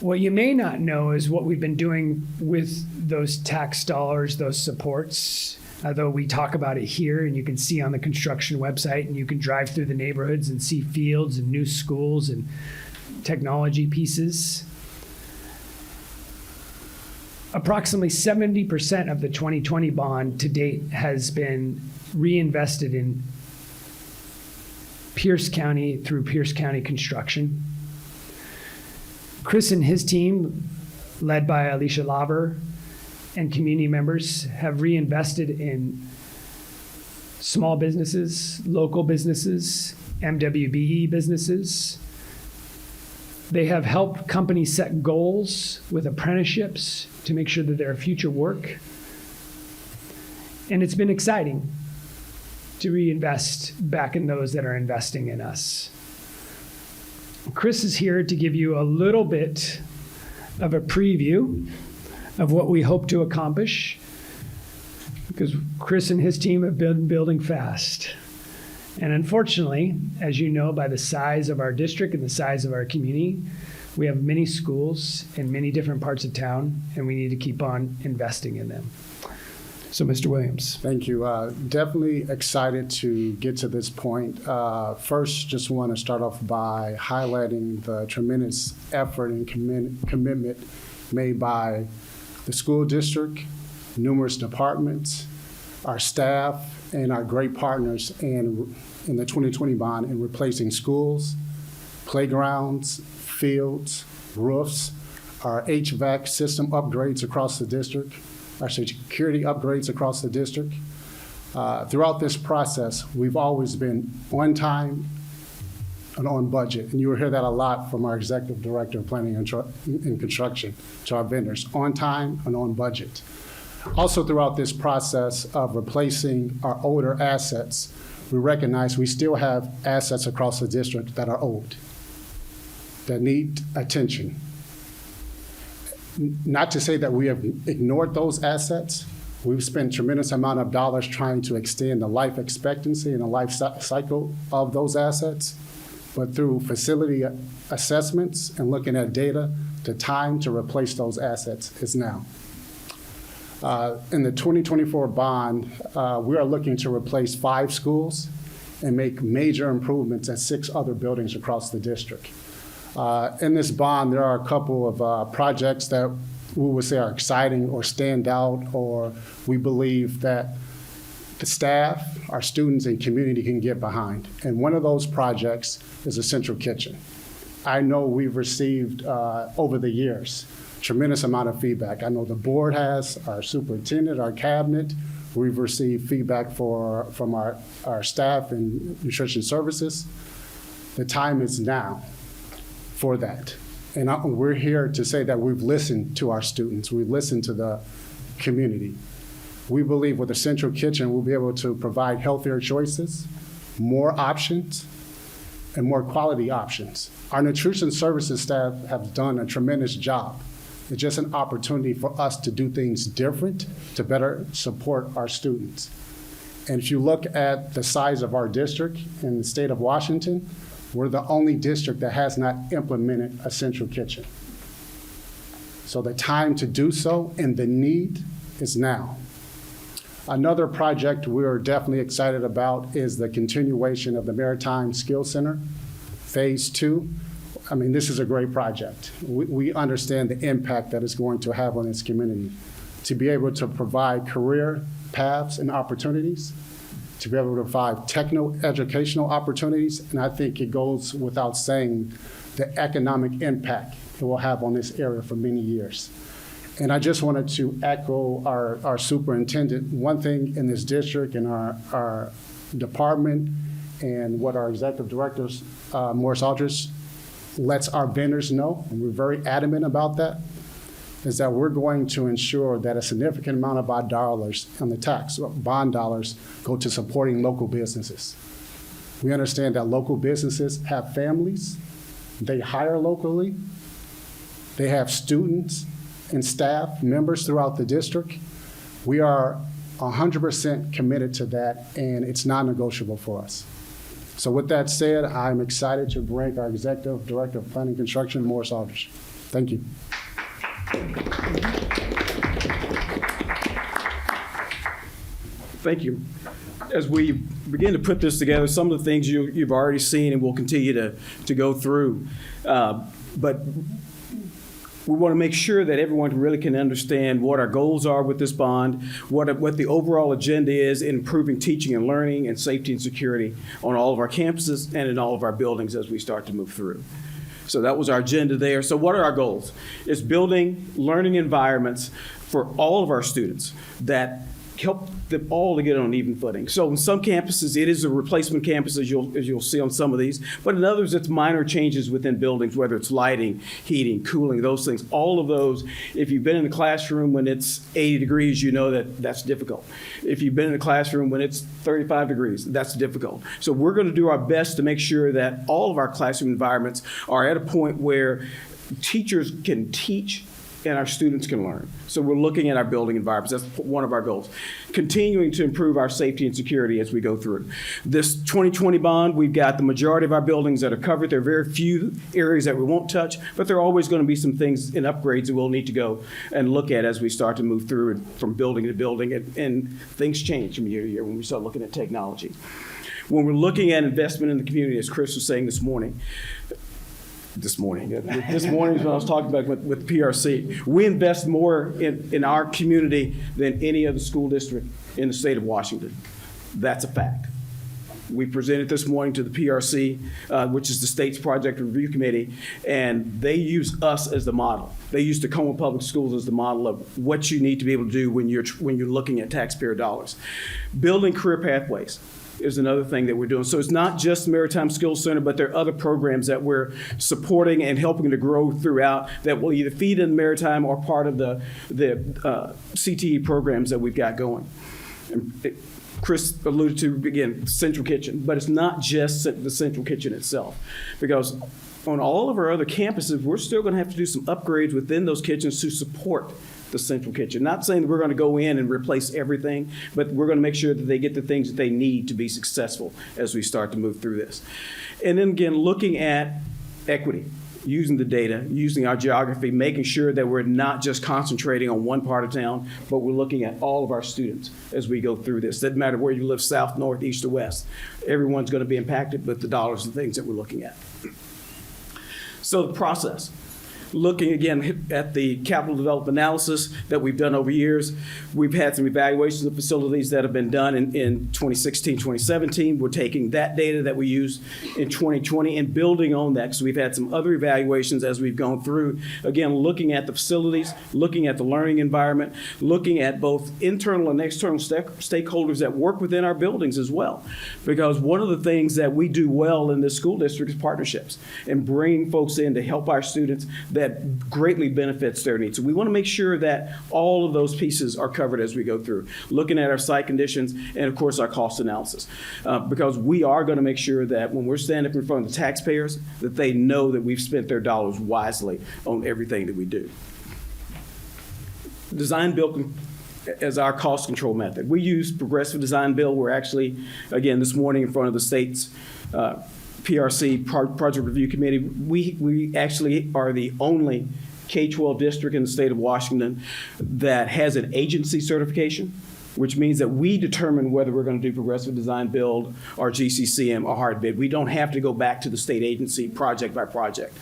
What you may not know is what we've been doing with those tax dollars, those supports, although we talk about it here and you can see on the construction website and you can drive through the neighborhoods and see fields and new schools and technology pieces. Approximately 70% of the 2020 bond to date has been reinvested in Pierce County through Pierce County Construction. Chris and his team, led by Alicia Laver and community members, have reinvested in small businesses, local businesses, MWBE businesses. They have helped companies set goals with apprenticeships to make sure that there are future work. And it's been exciting to reinvest back in those that are investing in us. Chris is here to give you a little bit of a preview of what we hope to accomplish, because Chris and his team have been building fast. And unfortunately, as you know, by the size of our district and the size of our community, we have many schools in many different parts of town, and we need to keep on investing in them. So, Mr. Williams. Thank you. Definitely excited to get to this point. First, just want to start off by highlighting the tremendous effort and commitment made by the school district, numerous departments, our staff, and our great partners in the 2020 bond in replacing schools, playgrounds, fields, roofs, our HVAC system upgrades across the district, our security upgrades across the district. Throughout this process, we've always been on time and on budget. And you will hear that a lot from our Executive Director of Planning and Construction to our vendors, on time and on budget. Also throughout this process of replacing our older assets, we recognize we still have assets across the district that are old, that need attention. Not to say that we have ignored those assets. We've spent a tremendous amount of dollars trying to extend the life expectancy and the life cycle of those assets. But through facility assessments and looking at data, the time to replace those assets is now. In the 2024 bond, we are looking to replace 5 schools and make major improvements at 6 other buildings across the district. In this bond, there are a couple of projects that we would say are exciting or stand out, or we believe that the staff, our students, and community can get behind. And one of those projects is a central kitchen. I know we've received over the years tremendous amount of feedback. I know the board has, our superintendent, our cabinet. We've received feedback from our staff in nutrition services. The time is now for that. And we're here to say that we've listened to our students. We've listened to the community. We believe with the central kitchen, we'll be able to provide healthier choices, more options, and more quality options. Our nutrition services staff have done a tremendous job. It's just an opportunity for us to do things different to better support our students. And if you look at the size of our district in the state of Washington, we're the only district that has not implemented a central kitchen. So the time to do so and the need is now. Another project we're definitely excited about is the continuation of the Maritime Skills Center, Phase 2. I mean, this is a great project. We understand the impact that it's going to have on this community. To be able to provide career paths and opportunities, to be able to provide techno-educational opportunities, and I think it goes without saying the economic impact it will have on this area for many years. And I just wanted to echo our superintendent. One thing in this district and our department and what our executive directors, Morris Aldridge, lets our vendors know, and we're very adamant about that, is that we're going to ensure that a significant amount of our dollars on the tax, bond dollars, go to supporting local businesses. We understand that local businesses have families, they hire locally, they have students and staff members throughout the district. We are 100% committed to that, and it's non-negotiable for us. So with that said, I'm excited to bring our Executive Director of Planning and Construction, Morris Aldridge. Thank you. Thank you. As we begin to put this together, some of the things you've already seen and will continue to go through, but we want to make sure that everyone really can understand what our goals are with this bond, what the overall agenda is in improving teaching and learning and safety and security on all of our campuses and in all of our buildings as we start to move through. So that was our agenda there. So what are our goals? It's building learning environments for all of our students that help them all to get on an even footing. So in some campuses, it is a replacement campus, as you'll see on some of these, but in others, it's minor changes within buildings, whether it's lighting, heating, cooling, those things. All of those, if you've been in the classroom when it's 80 degrees, you know that that's difficult. If you've been in a classroom when it's 35 degrees, that's difficult. So we're going to do our best to make sure that all of our classroom environments are at a point where teachers can teach and our students can learn. So we're looking at our building environments. That's one of our goals. Continuing to improve our safety and security as we go through. This 2020 bond, we've got the majority of our buildings that are covered. There are very few areas that we won't touch, but there are always going to be some things in upgrades that we'll need to go and look at as we start to move through from building to building, and things change from year to year when we start looking at technology. When we're looking at investment in the community, as Chris was saying this morning is when I was talking about with PRC. We invest more in our community than any other school district in the state of Washington. That's a fact. We presented this morning to the PRC, which is the state's project review committee, and they use us as the model. They use Tacoma Public Schools as the model of what you need to be able to do when you're looking at taxpayer dollars. Building career pathways is another thing that we're doing. So it's not just the Maritime Skills Center, but there are other programs that we're supporting and helping to grow throughout that will either feed in the Maritime or part of the CTE programs that we've got going. And Chris alluded to, again, Central Kitchen, but it's not just the Central Kitchen itself, because on all of our other campuses, we're still going to have to do some upgrades within those kitchens to support the Central Kitchen. Not saying that we're going to go in and replace everything, but we're going to make sure that they get the things that they need to be successful as we start to move through this. And then again, looking at equity, using the data, using our geography, making sure that we're not just concentrating on one part of town, but we're looking at all of our students as we go through this. Doesn't matter where you live, south, north, east, or west. Everyone's going to be impacted with the dollars and things that we're looking at. So the process. looking again at the capital development analysis that we've done over years, we've had some evaluations of facilities that have been done in 2016, 2017. We're taking that data that we used in 2020 and building on that, because we've had some other evaluations as we've gone through, again, looking at the facilities, looking at the learning environment, looking at both internal and external stakeholders that work within our buildings as well. Because one of the things that we do well in this school district is partnerships and bringing folks in to help our students that greatly benefits their needs. So we want to make sure that all of those pieces are covered as we go through, looking at our site conditions and, of course, our cost analysis. Because we are going to make sure that when we're standing up in front of the taxpayers, that they know that we've spent their dollars wisely on everything that we do. Design build as our cost control method. We use progressive design build. We're actually, again, this morning in front of the state's PRC, Project Review Committee, we actually are the only K-12 district in the state of Washington that has an agency certification, which means that we determine whether we're going to do progressive design build or GCCM or hard bid. We don't have to go back to the state agency project by project.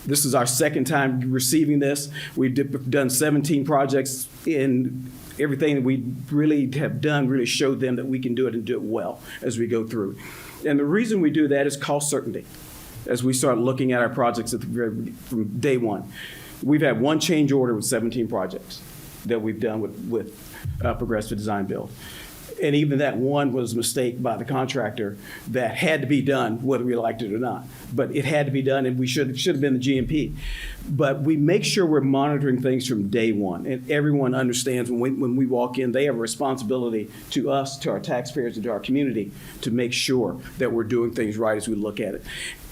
This is our second time receiving this. We've done 17 projects, in everything that we really have done really showed them that we can do it and do it well as we go through. And the reason we do that is cost certainty. As we start looking at our projects from day one, we've had one change order with 17 projects that we've done with progressive design build. And even that one was a mistake by the contractor that had to be done, whether we liked it or not. But it had to be done, and we should have been the GMP. But we make sure we're monitoring things from day one, and everyone understands when we walk in, they have a responsibility to us, to our taxpayers, and to our community to make sure that we're doing things right as we look at it.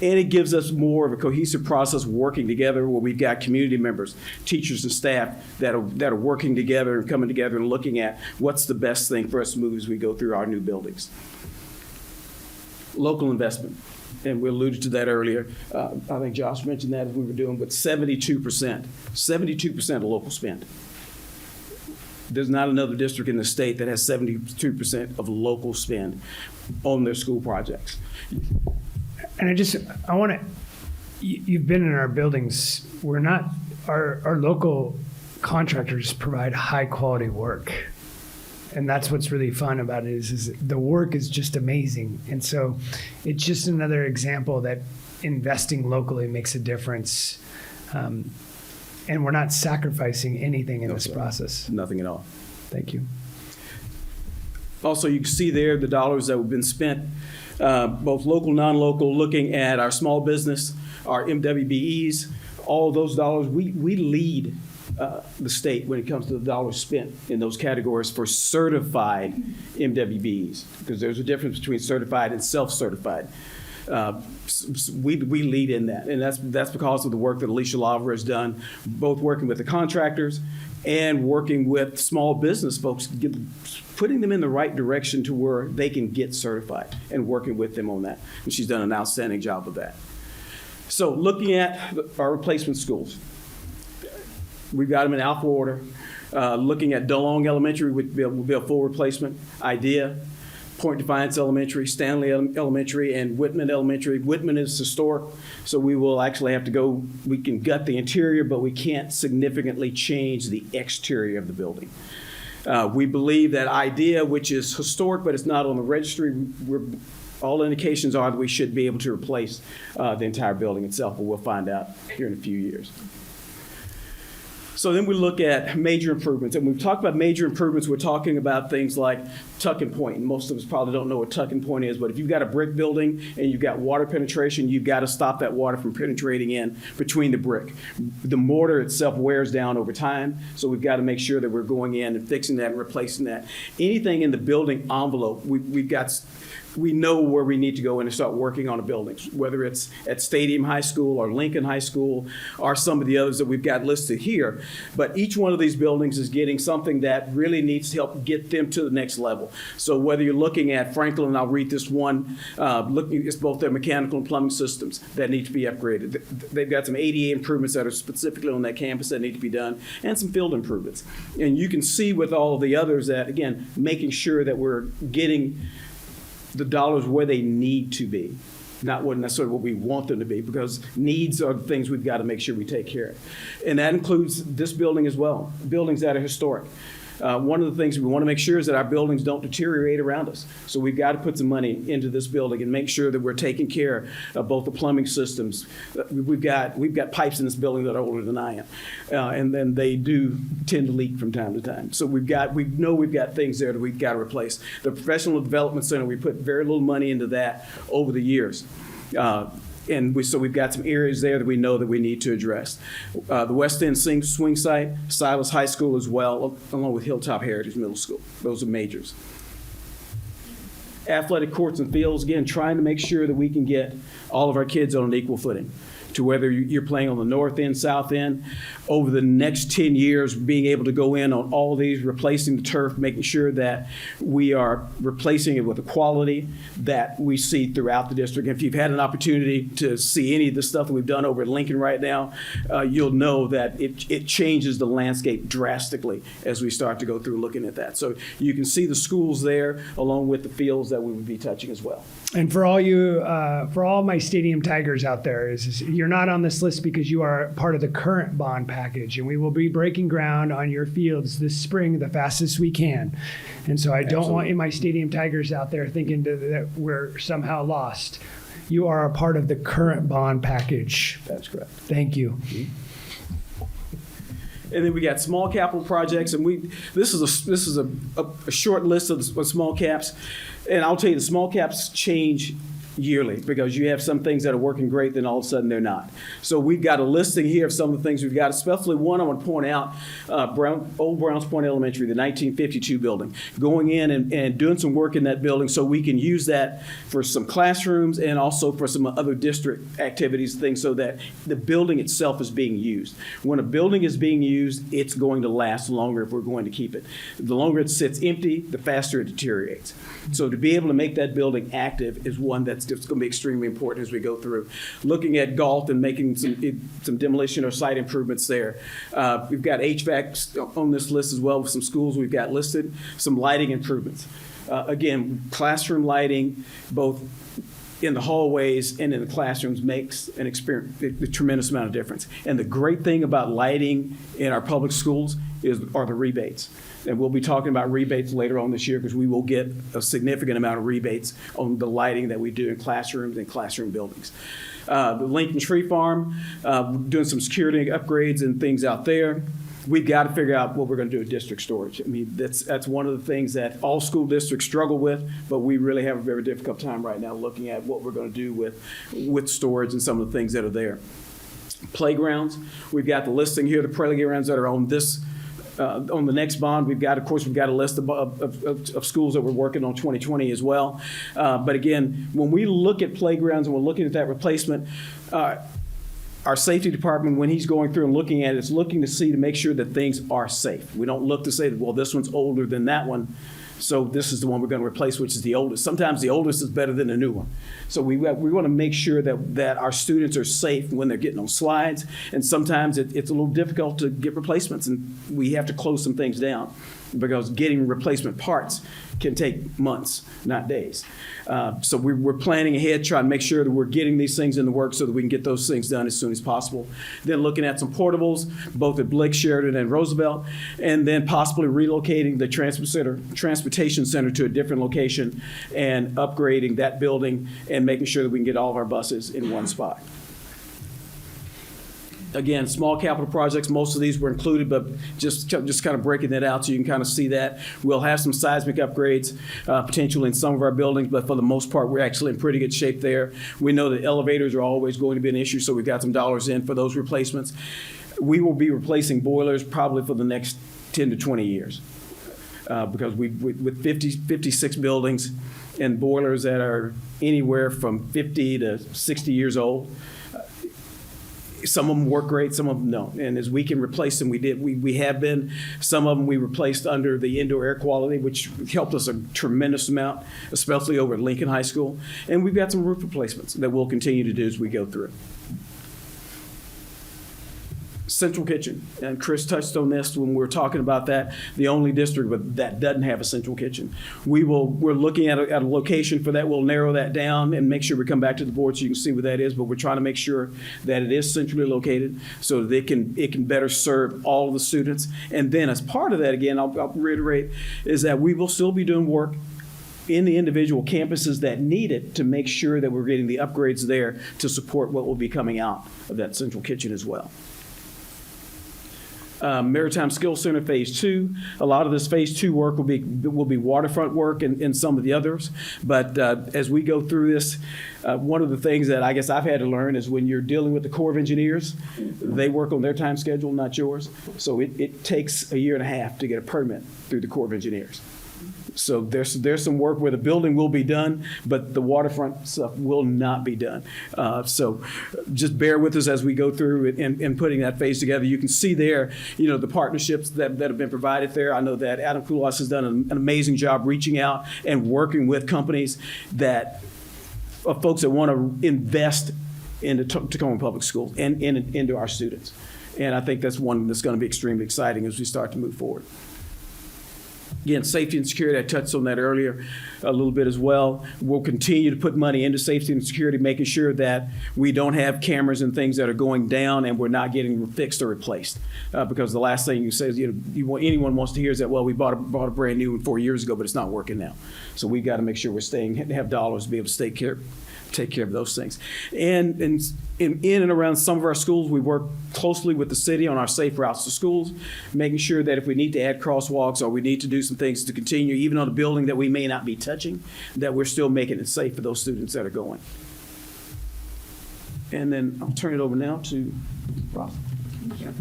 And it gives us more of a cohesive process working together, where we've got community members, teachers and staff that are working together and coming together and looking at what's the best thing for us to move as we go through our new buildings. Local investment, and we alluded to that earlier. I think Josh mentioned that as we were doing, but 72% of local spend. There's not another district in the state that has 72% of local spend on their school projects. And I want to, you've been in our buildings. We're not, our local contractors provide high quality work. And that's what's really fun about it is the work is just amazing. And so it's just another example that investing locally makes a difference. And we're not sacrificing anything in this process. Nothing at all. Thank you. Also, you can see there the dollars that have been spent, both local, non-local, looking at our small business, our MWBEs, all of those dollars. We lead the state when it comes to the dollars spent in those categories for certified MWBEs, because there's a difference between certified and self-certified. We lead in that, and that's because of the work that Alicia Laver has done, both working with the contractors and working with small business folks, putting them in the right direction to where they can get certified and working with them on that. And she's done an outstanding job of that. So looking at our replacement schools, we've got them in alpha order. Looking at DeLong Elementary will be a full replacement. IDEA, Point Defiance Elementary, Stanley Elementary, and Whitman Elementary. Whitman is historic, so we will actually have to go, we can gut the interior, but we can't significantly change the exterior of the building. We believe that IDEA, which is historic, but it's not on the registry, all indications are that we should be able to replace the entire building itself, but we'll find out here in a few years. So then we look at major improvements. And when we talk about major improvements, we're talking about things like tuck and point. And most of us probably don't know what tuck and point is, but if you've got a brick building and you've got water penetration, you've got to stop that water from penetrating in between the brick. The mortar itself wears down over time, so we've got to make sure that we're going in and fixing that and replacing that. Anything in the building envelope, we know where we need to go in and start working on the buildings, whether it's at Stadium High School or Lincoln High School or some of the others that we've got listed here. But each one of these buildings is getting something that really needs to help get them to the next level. So whether you're looking at Franklin, I'll read this one, it's both their mechanical and plumbing systems that need to be upgraded. They've got some ADA improvements that are specifically on that campus that need to be done, and some field improvements. And you can see with all of the others that, again, making sure that we're getting the dollars where they need to be. not what necessarily what we want them to be, because needs are the things we've got to make sure we take care of. And that includes this building as well, buildings that are historic. One of the things we want to make sure is that our buildings don't deteriorate around us. So we've got to put some money into this building and make sure that we're taking care of both the plumbing systems. We've got pipes in this building that are older than I am, and then they do tend to leak from time to time. So we know we've got things there that we've got to replace. The Professional Development Center, we put very little money into that over the years. So we've got some areas there that we know that we need to address. The West End swing site, Silas High School as well, along with Hilltop Heritage Middle School. Those are majors. Athletic courts and fields, again, trying to make sure that we can get all of our kids on an equal footing, to whether you're playing on the north end, south end. Over the next 10 years, being able to go in on all these, replacing the turf, making sure that we are replacing it with a quality that we see throughout the district. And if you've had an opportunity to see any of the stuff that we've done over at Lincoln right now, you'll know that it changes the landscape drastically as we start to go through looking at that. So you can see the schools there, along with the fields that we would be touching as well. And for all my Stadium Tigers out there, is you're not on this list because you are part of the current bond package, and we will be breaking ground on your fields this spring the fastest we can. And so I don't want my Stadium Tigers out there thinking that we're somehow lost. You are a part of the current bond package. That's correct. Thank you. And then we got small capital projects, and this is a short list of small caps. And I'll tell you, the small caps change yearly, because you have some things that are working great, then all of a sudden they're not. So we've got a listing here of some of the things we've got, especially one I want to point out, Old Browns Point Elementary, the 1952 building, going in and doing some work in that building so we can use that for some classrooms and also for some other district activities, things, so that the building itself is being used. When a building is being used, it's going to last longer if we're going to keep it. The longer it sits empty, the faster it deteriorates. So to be able to make that building active is one that's going to be extremely important as we go through. Looking at Galt and making some demolition or site improvements there. We've got HVAC on this list as well with some schools we've got listed, some lighting improvements. Again, classroom lighting, both in the hallways and in the classrooms, makes a tremendous amount of difference. And the great thing about lighting in our public schools are the rebates. And we'll be talking about rebates later on this year, because we will get a significant amount of rebates on the lighting that we do in classrooms and classroom buildings. The Lincoln Tree Farm, doing some security upgrades and things out there. We've got to figure out what we're going to do with district storage. I mean, that's one of the things that all school districts struggle with, but we really have a very difficult time right now looking at what we're going to do with storage and some of the things that are there. Playgrounds, we've got the listing here, the playgrounds that are on this. On the next bond, we've got a list of schools that we're working on 2020 as well. But again, when we look at playgrounds and we're looking at that replacement, our safety department, when he's going through and looking at it, is looking to make sure that things are safe. We don't look to say that, well, this one's older than that one, so this is the one we're going to replace, which is the oldest. Sometimes the oldest is better than the new one. So we want to make sure that our students are safe when they're getting on slides, and sometimes it's a little difficult to get replacements, and we have to close some things down, because getting replacement parts can take months, not days. So we're planning ahead, trying to make sure that we're getting these things in the work so that we can get those things done as soon as possible. Then looking at some portables, both at Blake, Sheridan, and Roosevelt, and then possibly relocating the transportation center to a different location and upgrading that building and making sure that we can get all of our buses in one spot. Again, small capital projects, most of these were included, but just kind of breaking that out so you can kind of see that. We'll have some seismic upgrades potentially in some of our buildings, but for the most part, we're actually in pretty good shape there. We know that elevators are always going to be an issue, so we've got some dollars in for those replacements. We will be replacing boilers probably for the next 10 to 20 years because with 56 buildings and boilers that are anywhere from 50 to 60 years old, some of them work great, some of them don't. And as we can replace them, we have been. Some of them we replaced under the indoor air quality, which helped us a tremendous amount, especially over at Lincoln High School. And we've got some roof replacements that we'll continue to do as we go through. Central kitchen, and Chris touched on this when we were talking about that, the only district that doesn't have a central kitchen. We're looking at a location for that. We'll narrow that down and make sure we come back to the board so you can see what that is, but we're trying to make sure that it is centrally located so that it can better serve all of the students. And then as part of that, again, I'll reiterate, is that we will still be doing work in the individual campuses that need it to make sure that we're getting the upgrades there to support what will be coming out of that central kitchen as well. Maritime Skills Center Phase 2. A lot of this Phase 2 work will be waterfront work and some of the others. But as we go through this, one of the things that I guess I've had to learn is when you're dealing with the Corps of Engineers, they work on their time schedule, not yours. So it takes a year and a half to get a permit through the Corps of Engineers. So there's some work where the building will be done, but the waterfront stuff will not be done. So just bear with us as we go through and putting that phase together. You can see there, the partnerships that have been provided there. I know that Adam Koulas has done an amazing job reaching out and working with companies of folks that want to invest into Tacoma Public Schools and into our students. And I think that's one that's going to be extremely exciting as we start to move forward. Again, safety and security, I touched on that earlier a little bit as well. We'll continue to put money into safety and security, making sure that we don't have cameras and things that are going down and we're not getting fixed or replaced. Because the last thing you say is, anyone wants to hear is that, well, we bought a brand new one 4 years ago, but it's not working now. So we've got to make sure we're have dollars to be able to take care of those things. And in and around some of our schools, we work closely with the city on our safe routes to schools, making sure that if we need to add crosswalks or we need to do some things to continue, even on a building that we may not be touching, that we're still making it safe for those students that are going. And then I'll turn it over now to Rob. Thank you.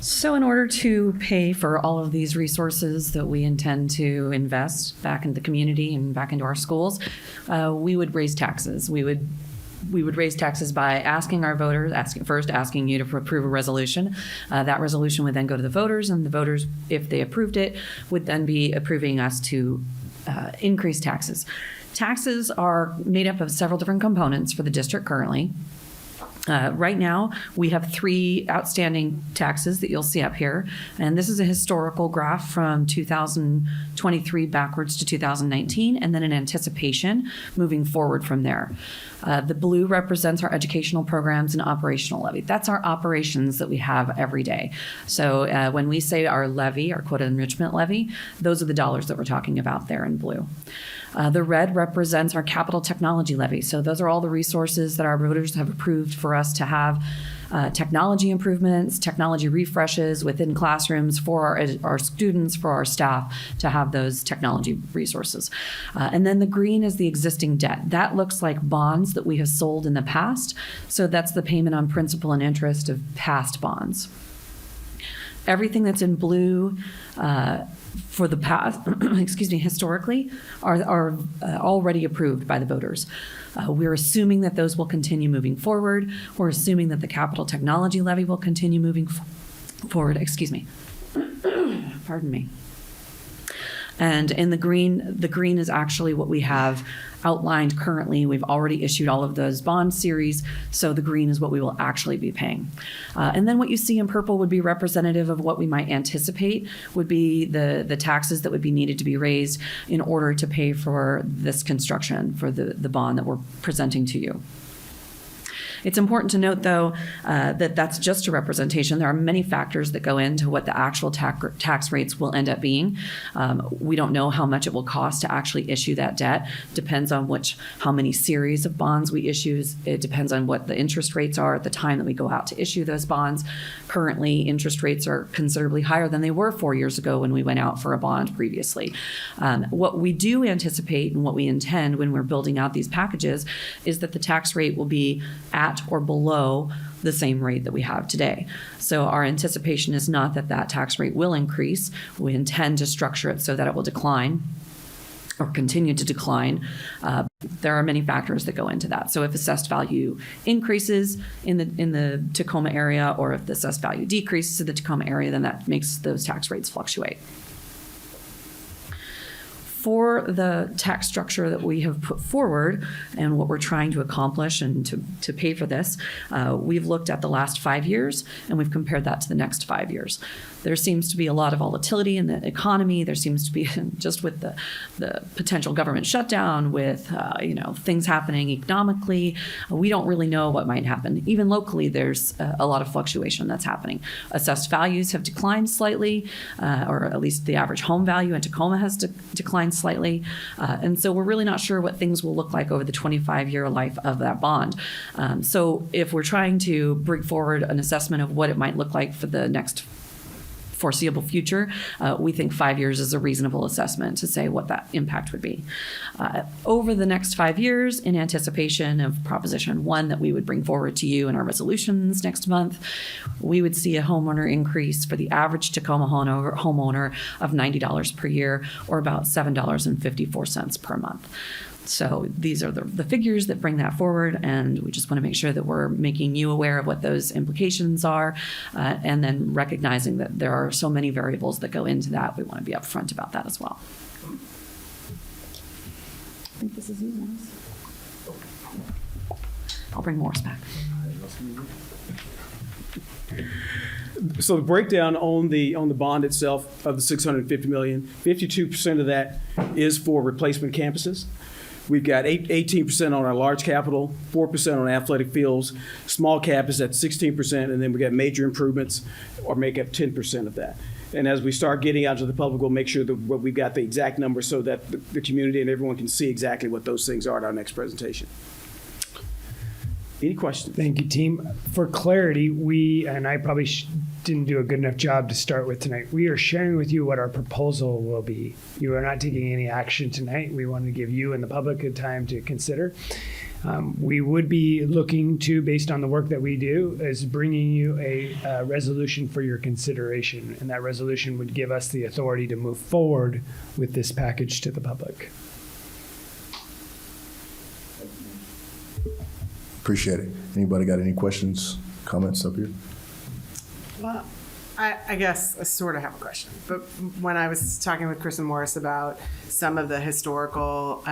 So in order to pay for all of these resources that we intend to invest back into the community and back into our schools, we would raise taxes. We would raise taxes by asking our voters, asking you to approve a resolution. That resolution would then go to the voters, and the voters, if they approved it, would then be approving us to increase taxes. Taxes are made up of several different components for the district currently. Right now, we have 3 outstanding taxes that you'll see up here. And this is a historical graph from 2023 backwards to 2019, and then an anticipation moving forward from there. The blue represents our educational programs and operational levy. That's our operations that we have every day. So when we say our levy, our quota enrichment levy, those are the dollars that we're talking about there in blue. The red represents our capital technology levy. So those are all the resources that our voters have approved for us to have technology improvements, technology refreshes within classrooms for our students, for our staff to have those technology resources. And then the green is the existing debt. That looks like bonds that we have sold in the past. So that's the payment on principal and interest of past bonds. Everything that's in blue for the past, historically, are already approved by the voters. We're assuming that those will continue moving forward. We're assuming that the capital technology levy will continue moving forward. Pardon me. And in the green is actually what we have outlined currently. We've already issued all of those bond series, so the green is what we will actually be paying. And then what you see in purple would be representative of what we might anticipate would be the taxes that would be needed to be raised in order to pay for this construction, for the bond that we're presenting to you. It's important to note, though, that that's just a representation. There are many factors that go into what the actual tax rates will end up being. We don't know how much it will cost to actually issue that debt. Depends on how many series of bonds we issue. It depends on what the interest rates are at the time that we go out to issue those bonds. Currently, interest rates are considerably higher than they were 4 years ago when we went out for a bond previously. What we do anticipate and what we intend when we're building out these packages is that the tax rate will be at or below the same rate that we have today. So our anticipation is not that that tax rate will increase. We intend to structure it so that it will decline or continue to decline. There are many factors that go into that. So if assessed value increases in the Tacoma area, or if the assessed value decreases in the Tacoma area, then that makes those tax rates fluctuate. for the tax structure that we have put forward and what we're trying to accomplish and to pay for this, we've looked at the last 5 years and we've compared that to the next 5 years. There seems to be a lot of volatility in the economy. There seems to be, just with the potential government shutdown, with things happening economically, we don't really know what might happen. Even locally, there's a lot of fluctuation that's happening. Assessed values have declined slightly, or at least the average home value in Tacoma has declined slightly. And so we're really not sure what things will look like over the 25-year life of that bond. So if we're trying to bring forward an assessment of what it might look like for the next foreseeable future, we think 5 years is a reasonable assessment to say what that impact would be. Over the next 5 years, in anticipation of Proposition 1 that we would bring forward to you in our resolutions next month, we would see a homeowner increase for the average Tacoma homeowner of $90 per year, or about $7.54 per month. So these are the figures that bring that forward, and we just want to make sure that we're making you aware of what those implications are, and then recognizing that there are so many variables that go into that. We want to be upfront about that as well. I think this is you, Morris. I'll bring Morris back. So the breakdown on the bond itself of the $650 million, 52% of that is for replacement campuses. We've got 18% on our large capital, 4% on athletic fields, small cap is at 16%, and then we got major improvements or make up 10% of that. And as we start getting out to the public, we'll make sure that we've got the exact numbers so that the community and everyone can see exactly what those things are at our next presentation. Any questions? Thank you, team. For clarity, and I probably didn't do a good enough job to start with tonight. We are sharing with you what our proposal will be. You are not taking any action tonight. We want to give you and the public a time to consider. We would be looking to, based on the work that we do, is bringing you a resolution for your consideration. And that resolution would give us the authority to move forward with this package to the public. Appreciate it. Anybody got any questions, comments up here? Well, I guess I sort of have a question, but when I was talking with Chris and Morris about some of the historical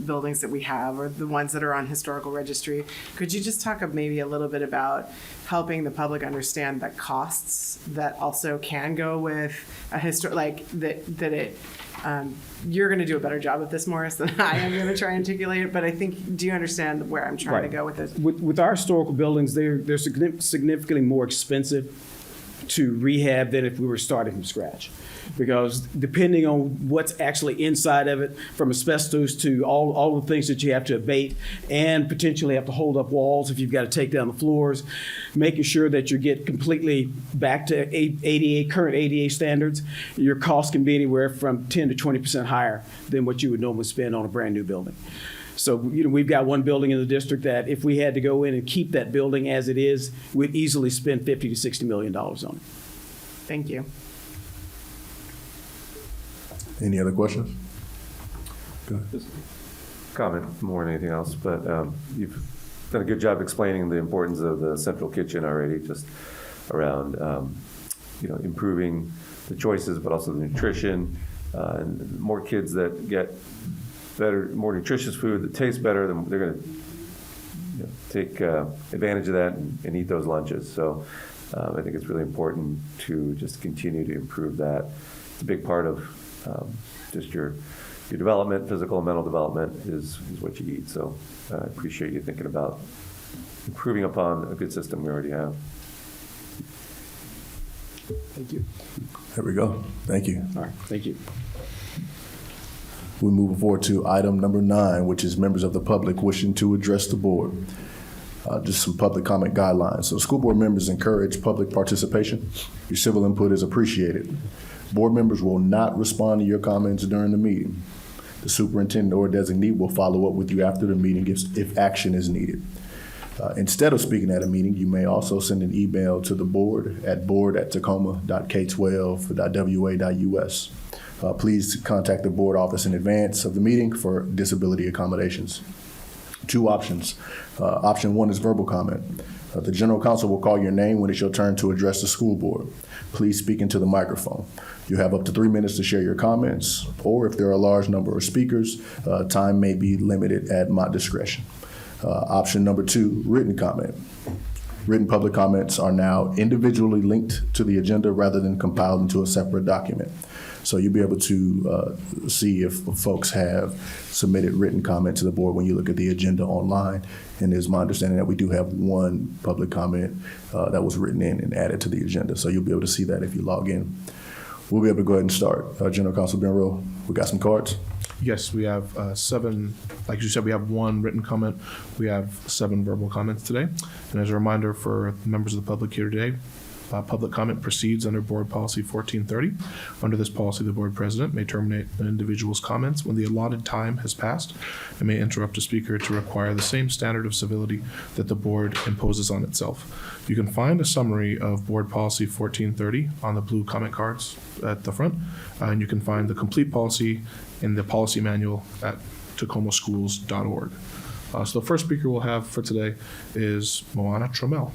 buildings that we have, or the ones that are on historical registry, could you just talk maybe a little bit about helping the public understand the costs that also can go with a you're going to do a better job of this, Morris, than I am going to try and articulate it, but I think, do you understand where I'm trying to go with this? With our historical buildings, they're significantly more expensive to rehab than if we were starting from scratch. Because depending on what's actually inside of it, from asbestos to all the things that you have to abate and potentially have to hold up walls if you've got to take down the floors, making sure that you get completely back to current ADA standards, your cost can be anywhere from 10 to 20% higher than what you would normally spend on a brand new building. So, we've got one building in the district that if we had to go in and keep that building as it is, we'd easily spend $50 to $60 million on it. Thank you. Any other questions? Go ahead. Just comment more than anything else, but you've done a good job explaining the importance of the central kitchen already, just around improving the choices, but also the nutrition, and more kids that get better, more nutritious food that tastes better, then they're going to take advantage of that and eat those lunches. So I think it's really important to just continue to improve that. It's a big part of just your development, physical and mental development is what you eat. So I appreciate you thinking about improving upon a good system we already have. Thank you. There we go. Thank you. All right. Thank you. We're moving forward to item number 9, which is members of the public wishing to address the board. Just some public comment guidelines. So school board members encourage public participation. Your civil input is appreciated. Board members will not respond to your comments during the meeting. The superintendent or designee will follow up with you after the meeting if action is needed. Instead of speaking at a meeting, you may also send an email to the board at board@tacoma.k12.wa.us. Please contact the board office in advance of the meeting for disability accommodations. 2 options. Option 1 is verbal comment. The general counsel will call your name when it's your turn to address the school board. Please speak into the microphone. You have up to 3 minutes to share your comments, or if there are a large number of speakers, time may be limited at my discretion. Option number 2, written comment. Written public comments are now individually linked to the agenda rather than compiled into a separate document. So you'll be able to see if folks have submitted written comment to the board when you look at the agenda online. And it's my understanding that we do have one public comment that was written in and added to the agenda. So you'll be able to see that if you log in. We'll be able to go ahead and start. General Counsel Benro, we got some cards? Yes, we have 7, like you said, we have 1 written comment. We have 7 verbal comments today. And as a reminder for members of the public here today, public comment proceeds under Board Policy 1430. Under this policy, the board president may terminate an individual's comments when the allotted time has passed and may interrupt a speaker to require the same standard of civility that the board imposes on itself. You can find a summary of Board Policy 1430 on the blue comment cards at the front, and you can find the complete policy in the policy manual at tacomaschools.org. So the first speaker we'll have for today is Moana Trammell.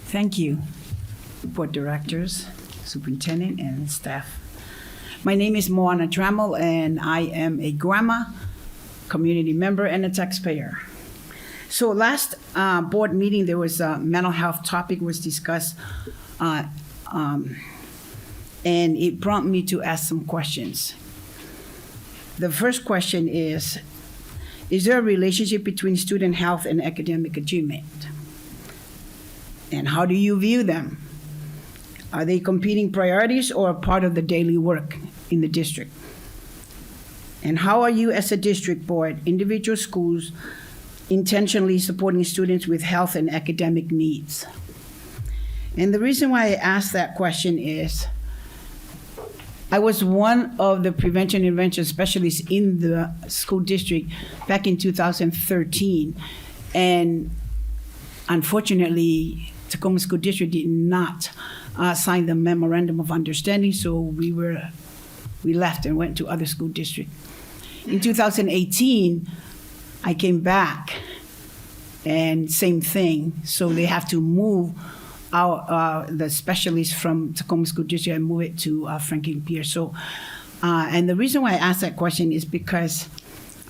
Thank you, board directors, superintendent, and staff. My name is Moana Trammell, and I am a grandma, community member, and a taxpayer. So last board meeting, there was a mental health topic was discussed, and it prompted me to ask some questions. The first question is there a relationship between student health and academic achievement? And how do you view them? Are they competing priorities or a part of the daily work in the district? And how are you as a district board, individual schools, intentionally supporting students with health and academic needs? And the reason why I asked that question is I was one of the prevention intervention specialists in the school district back in 2013. And unfortunately, Tacoma School District did not sign the memorandum of understanding, so we left and went to other school districts. In 2018, I came back, and same thing. So they have to move the specialists from Tacoma School District and move it to Franklin Pierce. So, and the reason why I asked that question is because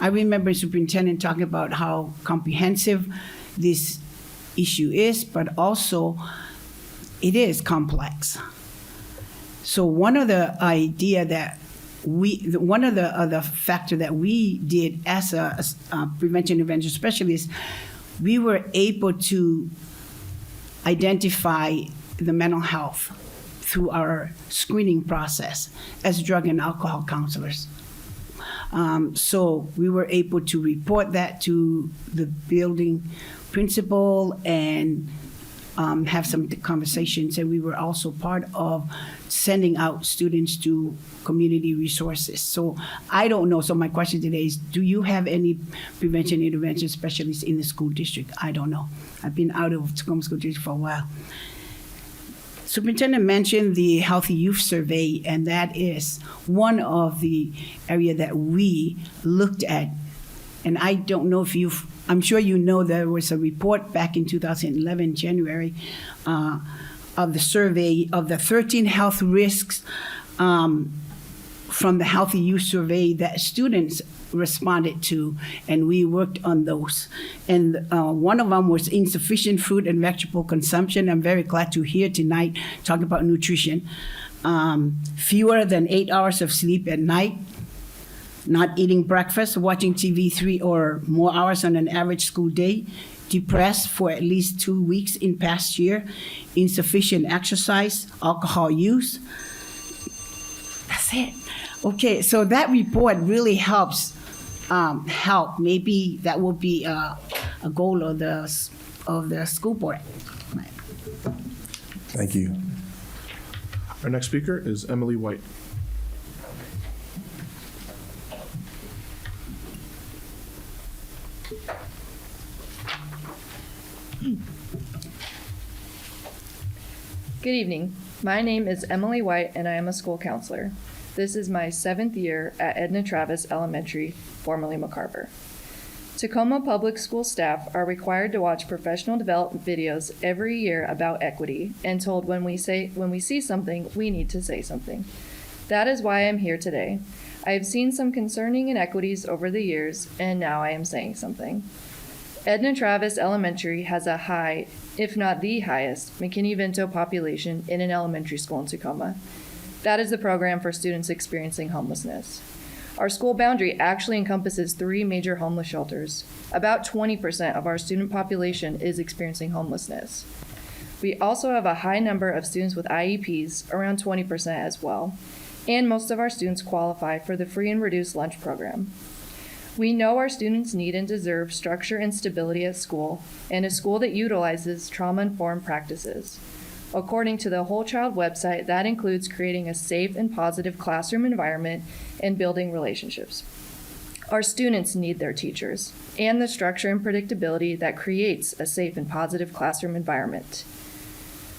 I remember superintendent talking about how comprehensive this issue is, but also it is complex. So one of the factor that we did as a prevention intervention specialist, we were able to identify the mental health through our screening process as drug and alcohol counselors. So we were able to report that to the building principal and have some conversations, and we were also part of sending out students to community resources. So I don't know, so my question today is, do you have any prevention intervention specialists in the school district? I don't know. I've been out of Tacoma School District for a while. Superintendent mentioned the Healthy Youth Survey, and that is one of the area that we looked at. And I don't know if I'm sure you know there was a report back in 2011, January, of the survey of the 13 health risks from the Healthy Youth Survey that students responded to, and we worked on those. And one of them was insufficient fruit and vegetable consumption. I'm very glad to hear tonight talk about nutrition. Fewer than 8 hours of sleep at night, not eating breakfast, watching TV 3 or more hours on an average school day, depressed for at least 2 weeks in past year, insufficient exercise, alcohol use. That's it. Okay, so that report really helps. Maybe that will be a goal of the school board. Thank you. Our next speaker is Emily White. Good evening. My name is Emily White, and I am a school counselor. This is my 7th year at Edna Travis Elementary, formerly McCarver. Tacoma Public School staff are required to watch professional development videos every year about equity and told when we see something, we need to say something. That is why I'm here today. I have seen some concerning inequities over the years, and now I am saying something. Edna Travis Elementary has a high, if not the highest, McKinney-Vento population in an elementary school in Tacoma. That is the program for students experiencing homelessness. Our school boundary actually encompasses 3 major homeless shelters. About 20% of our student population is experiencing homelessness. We also have a high number of students with IEPs, around 20% as well, and most of our students qualify for the free and reduced lunch program. We know our students need and deserve structure and stability at school, and a school that utilizes trauma-informed practices. According to the Whole Child website, that includes creating a safe and positive classroom environment and building relationships. Our students need their teachers and the structure and predictability that creates a safe and positive classroom environment.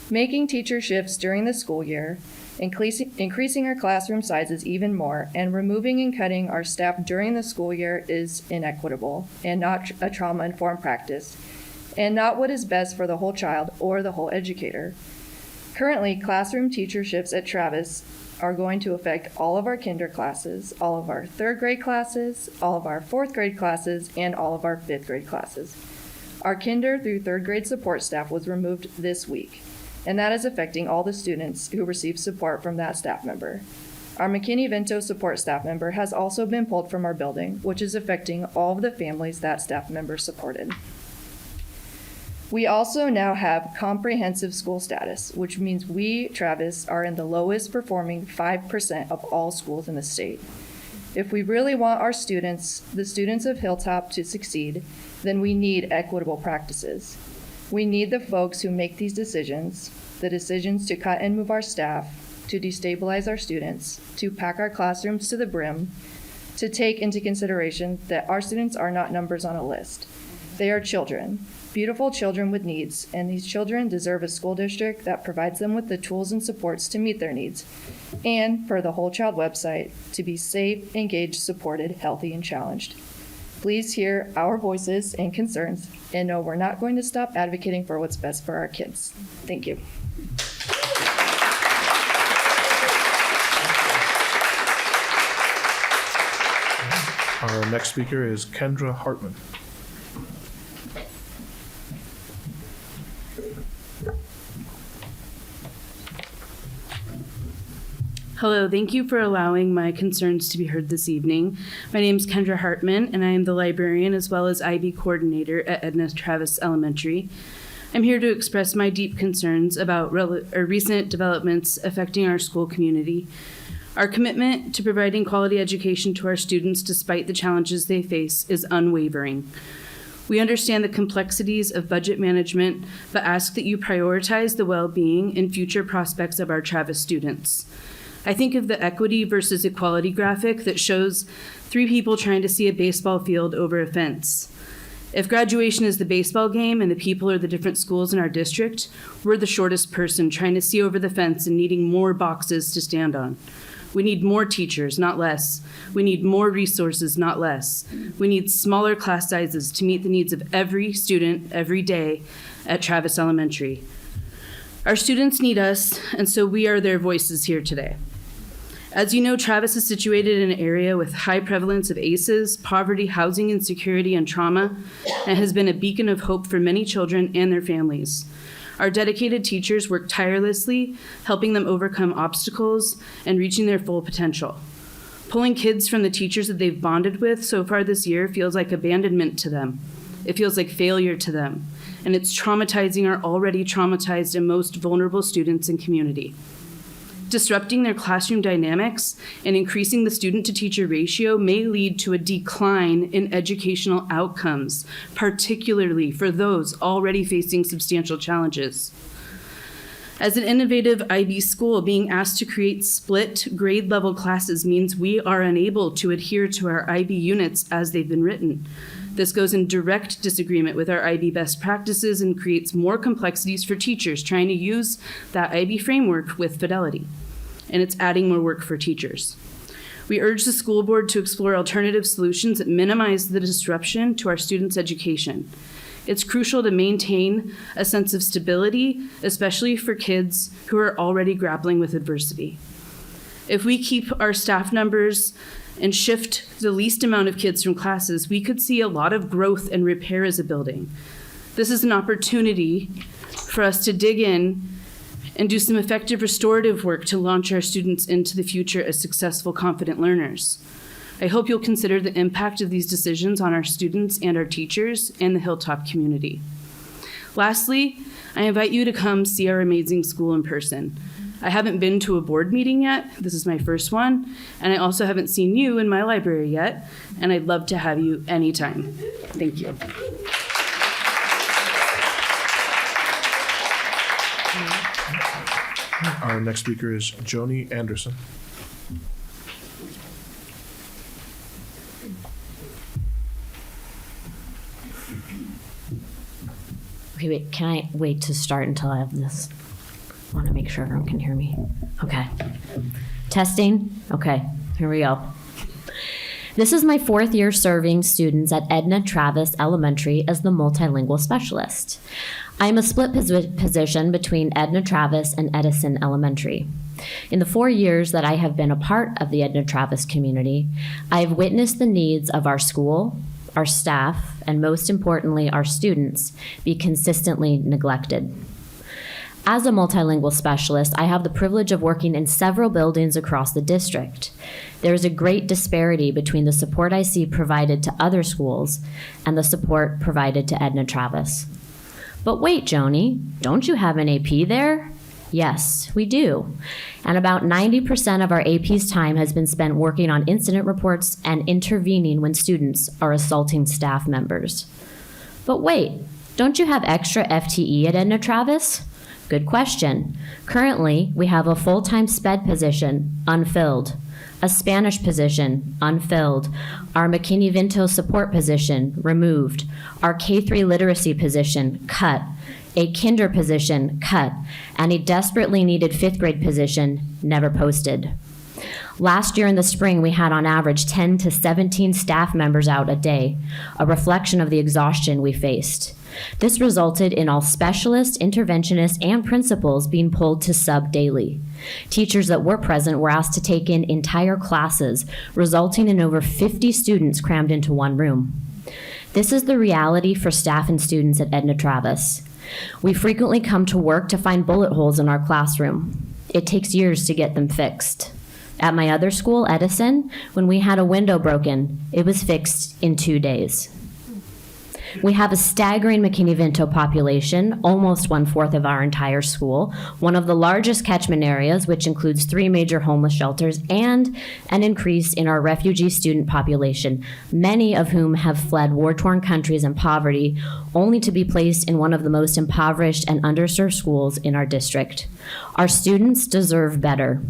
Making teacher shifts during the school year, increasing our classroom sizes even more, and removing and cutting our staff during the school year is inequitable and not a trauma-informed practice, and not what is best for the whole child or the whole educator. Currently, classroom teacher shifts at Travis are going to affect all of our kinder classes, all of our 3rd grade classes, all of our 4th grade classes, and all of our 5th grade classes. Our kinder through 3rd grade support staff was removed this week, and that is affecting all the students who receive support from that staff member. Our McKinney-Vento support staff member has also been pulled from our building, which is affecting all of the families that staff member supported. We also now have comprehensive school status, which means we, Travis, are in the lowest performing 5% of all schools in the state. If we really want our students, the students of Hilltop, to succeed, then we need equitable practices. We need the folks who make these decisions, the decisions to cut and move our staff, to destabilize our students, to pack our classrooms to the brim, to take into consideration that our students are not numbers on a list. They are children. Beautiful children with needs, and these children deserve a school district that provides them with the tools and supports to meet their needs, and, per the Whole Child website, to be safe, engaged, supported, healthy, and challenged. Please hear our voices and concerns, and know we're not going to stop advocating for what's best for our kids. Thank you. Our next speaker is Kendra Hartman. Hello, thank you for allowing my concerns to be heard this evening. My name is Kendra Hartman, and I am the librarian as well as IB coordinator at Edna Travis Elementary. I'm here to express my deep concerns about recent developments affecting our school community. Our commitment to providing quality education to our students despite the challenges they face is unwavering. We understand the complexities of budget management, but ask that you prioritize the well-being and future prospects of our Travis students. I think of the equity versus equality graphic that shows 3 people trying to see a baseball field over a fence. If graduation is the baseball game and the people are the different schools in our district, we're the shortest person trying to see over the fence and needing more boxes to stand on. We need more teachers, not less. We need more resources, not less. We need smaller class sizes to meet the needs of every student every day at Travis Elementary. Our students need us, and so we are their voices here today. As you know, Travis is situated in an area with high prevalence of ACEs, poverty, housing insecurity, and trauma, and has been a beacon of hope for many children and their families. Our dedicated teachers work tirelessly, helping them overcome obstacles and reaching their full potential. Pulling kids from the teachers that they've bonded with so far this year feels like abandonment to them. It feels like failure to them, and it's traumatizing our already traumatized and most vulnerable students and community. Disrupting their classroom dynamics and increasing the student-to-teacher ratio may lead to a decline in educational outcomes, particularly for those already facing substantial challenges. As an innovative IB school, being asked to create split grade-level classes means we are unable to adhere to our IB units as they've been written. This goes in direct disagreement with our IB best practices and creates more complexities for teachers trying to use that IB framework with fidelity. And it's adding more work for teachers. We urge the school board to explore alternative solutions that minimize the disruption to our students' education. It's crucial to maintain a sense of stability, especially for kids who are already grappling with adversity. If we keep our staff numbers and shift the least amount of kids from classes, we could see a lot of growth and repair as a building. This is an opportunity for us to dig in and do some effective restorative work to launch our students into the future as successful, confident learners. I hope you'll consider the impact of these decisions on our students and our teachers and the Hilltop community. Lastly, I invite you to come see our amazing school in person. I haven't been to a board meeting yet. This is my first one. And I also haven't seen you in my library yet. And I'd love to have you anytime. Thank you. Our next speaker is Joni Anderson. Okay, wait, can I wait to start until I have this? I want to make sure everyone can hear me. Okay. Testing? Okay, here we go. This is my 4th year serving students at Edna Travis Elementary as the multilingual specialist. I am a split position between Edna Travis and Edison Elementary. In the 4 years that I have been a part of the Edna Travis community, I have witnessed the needs of our school, our staff, and most importantly, our students be consistently neglected. As a multilingual specialist, I have the privilege of working in several buildings across the district. There is a great disparity between the support I see provided to other schools and the support provided to Edna Travis. But wait, Joni, don't you have an AP there? Yes, we do. And about 90% of our AP's time has been spent working on incident reports and intervening when students are assaulting staff members. But wait, don't you have extra FTE at Edna Travis? Good question. Currently, we have a full-time SPED position unfilled, a Spanish position unfilled, our McKinney-Vento support position removed, our K-3 literacy position cut, a kinder position cut, and a desperately needed 5th grade position never posted. Last year in the spring, we had on average 10 to 17 staff members out a day, a reflection of the exhaustion we faced. This resulted in all specialists, interventionists, and principals being pulled to sub daily. Teachers that were present were asked to take in entire classes, resulting in over 50 students crammed into one room. This is the reality for staff and students at Edna Travis. We frequently come to work to find bullet holes in our classroom. It takes years to get them fixed. At my other school, Edison, when we had a window broken, it was fixed in 2 days. We have a staggering McKinney-Vento population, almost 1/4 of our entire school, one of the largest catchment areas, which includes 3 major homeless shelters, and an increase in our refugee student population, many of whom have fled war-torn countries and poverty, only to be placed in one of the most impoverished and underserved schools in our district. Our students deserve better.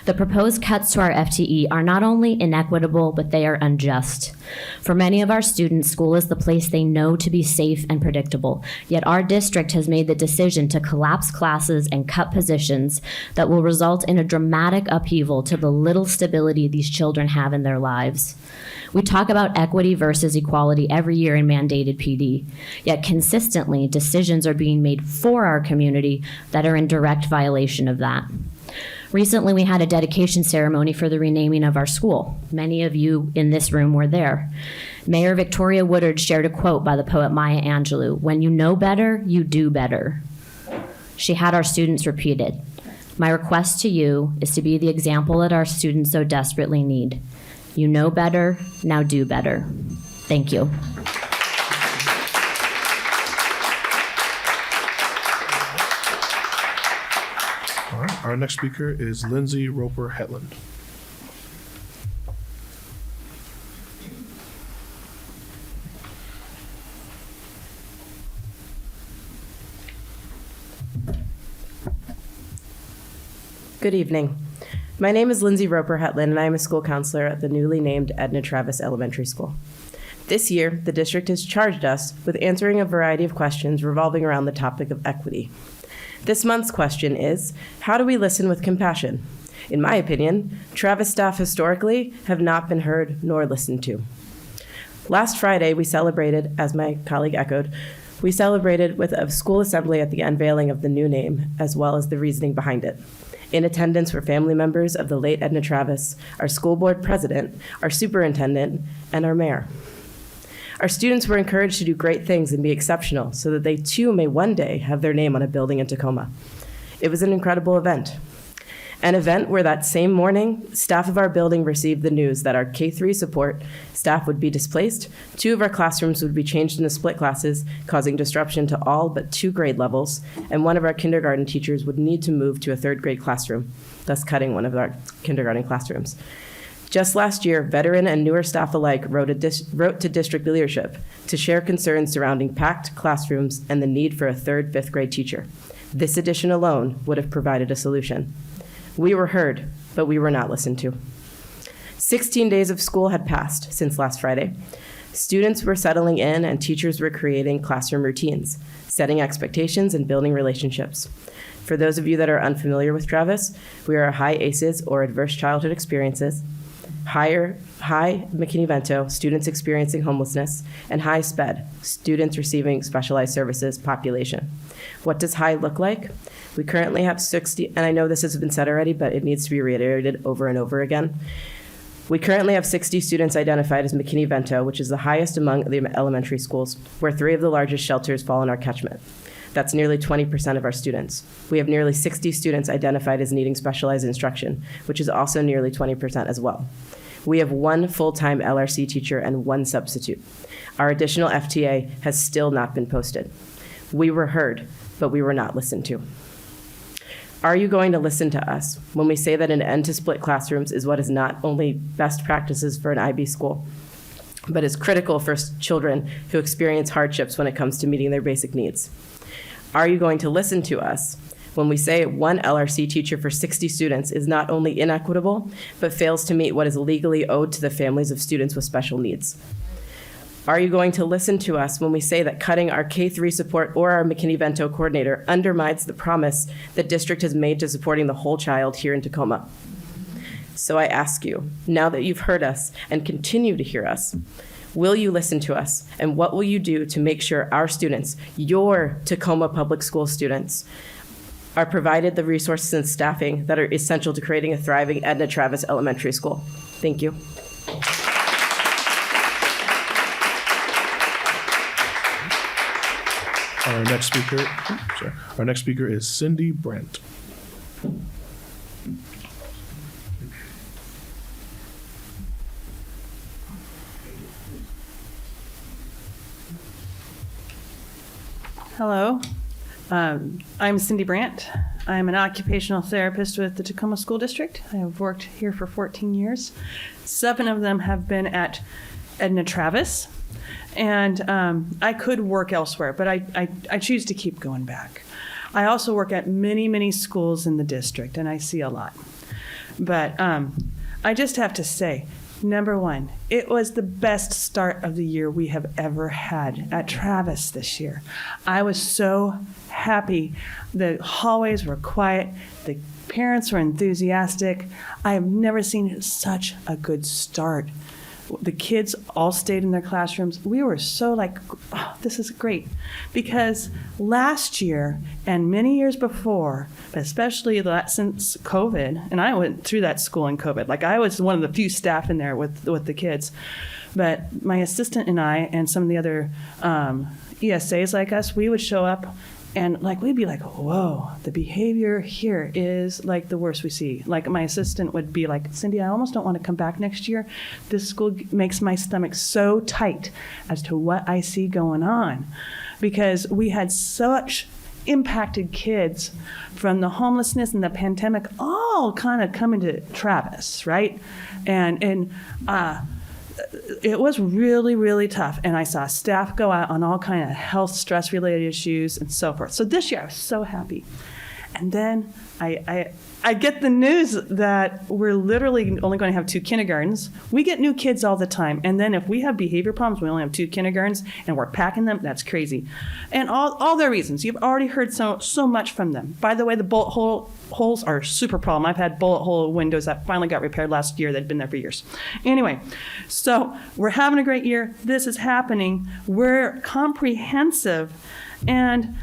The proposed cuts to our FTE are not only inequitable, but they are unjust. For many of our students, school is the place they know to be safe and predictable. Yet our district has made the decision to collapse classes and cut positions that will result in a dramatic upheaval to the little stability these children have in their lives. We talk about equity versus equality every year in mandated PD, yet consistently decisions are being made for our community that are in direct violation of that. Recently, we had a dedication ceremony for the renaming of our school. Many of you in this room were there. Mayor Victoria Woodard shared a quote by the poet Maya Angelou, "When you know better, you do better." She had our students repeat it. My request to you is to be the example that our students so desperately need. You know better, now do better. Thank you. All right, our next speaker is Lindsay Roper Hetland. Good evening. My name is Lindsay Roper Hetland, and I am a school counselor at the newly named Edna Travis Elementary School. This year, the district has charged us with answering a variety of questions revolving around the topic of equity. This month's question is, how do we listen with compassion? In my opinion, Travis staff historically have not been heard nor listened to. Last Friday, we celebrated, as my colleague echoed, we celebrated with a school assembly at the unveiling of the new name, as well as the reasoning behind it. In attendance were family members of the late Edna Travis, our school board president, our superintendent, and our mayor. Our students were encouraged to do great things and be exceptional so that they too may one day have their name on a building in Tacoma. It was an incredible event. An event where that same morning, staff of our building received the news that our K-3 support staff would be displaced, 2 of our classrooms would be changed into split classes, causing disruption to all but 2 grade levels, and 1 of our kindergarten teachers would need to move to a 3rd grade classroom, thus cutting 1 of our kindergarten classrooms. Just last year, veteran and newer staff alike wrote to district leadership to share concerns surrounding packed classrooms and the need for a 3rd, 5th grade teacher. This addition alone would have provided a solution. We were heard, but we were not listened to. 16 days of school had passed since last Friday. Students were settling in and teachers were creating classroom routines, setting expectations and building relationships. For those of you that are unfamiliar with Travis, we are a high ACEs or adverse childhood experiences, high McKinney-Vento, students experiencing homelessness, and high SPED, students receiving specialized services population. What does high look like? We currently have 60, and I know this has been said already, but it needs to be reiterated over and over again. We currently have 60 students identified as McKinney-Vento, which is the highest among the elementary schools, where 3 of the largest shelters fall in our catchment. That's nearly 20% of our students. We have nearly 60 students identified as needing specialized instruction, which is also nearly 20% as well. We have 1 full-time LRC teacher and 1 substitute. Our additional FTA has still not been posted. We were heard, but we were not listened to. Are you going to listen to us when we say that an end to split classrooms is what is not only best practices for an IB school, but is critical for children who experience hardships when it comes to meeting their basic needs? Are you going to listen to us when we say 1 LRC teacher for 60 students is not only inequitable, but fails to meet what is legally owed to the families of students with special needs? Are you going to listen to us when we say that cutting our K-3 support or our McKinney-Vento coordinator undermines the promise the district has made to supporting the whole child here in Tacoma? So I ask you, now that you've heard us and continue to hear us, will you listen to us? And what will you do to make sure our students, your Tacoma Public School students, are provided the resources and staffing that are essential to creating a thriving Edna Travis Elementary School? Thank you. Our next speaker is Cindy Brandt. Hello, I'm Cindy Brandt. I'm an occupational therapist with the Tacoma School District. I have worked here for 14 years. 7 of them have been at Edna Travis. And I could work elsewhere, but I choose to keep going back. I also work at many, many schools in the district, and I see a lot. But I just have to say, number 1, it was the best start of the year we have ever had at Travis this year. I was so happy. The hallways were quiet. The parents were enthusiastic. I have never seen such a good start. The kids all stayed in their classrooms. We were so like, oh, this is great. Because last year and many years before, but especially since COVID, and I went through that school in COVID, like I was one of the few staff in there with the kids. But my assistant and I and some of the other ESAs like us, we would show up and like we'd be like, whoa, the behavior here is like the worst we see. Like my assistant would be like, Cindy, I almost don't want to come back next year. This school makes my stomach so tight as to what I see going on. Because we had such impacted kids from the homelessness and the pandemic all kind of coming to Travis, right? And it was really, really tough. And I saw staff go out on all kind of health, stress-related issues and so forth. So this year I was so happy. And then I get the news that we're literally only going to have 2 kindergartens. We get new kids all the time. And then if we have behavior problems, we only have 2 kindergartens and we're packing them, that's crazy. And all their reasons. You've already heard so much from them. By the way, the bullet holes are a super problem. I've had bullet hole windows that finally got repaired last year that had been there for years. Anyway, so we're having a great year. This is happening. We're comprehensive. And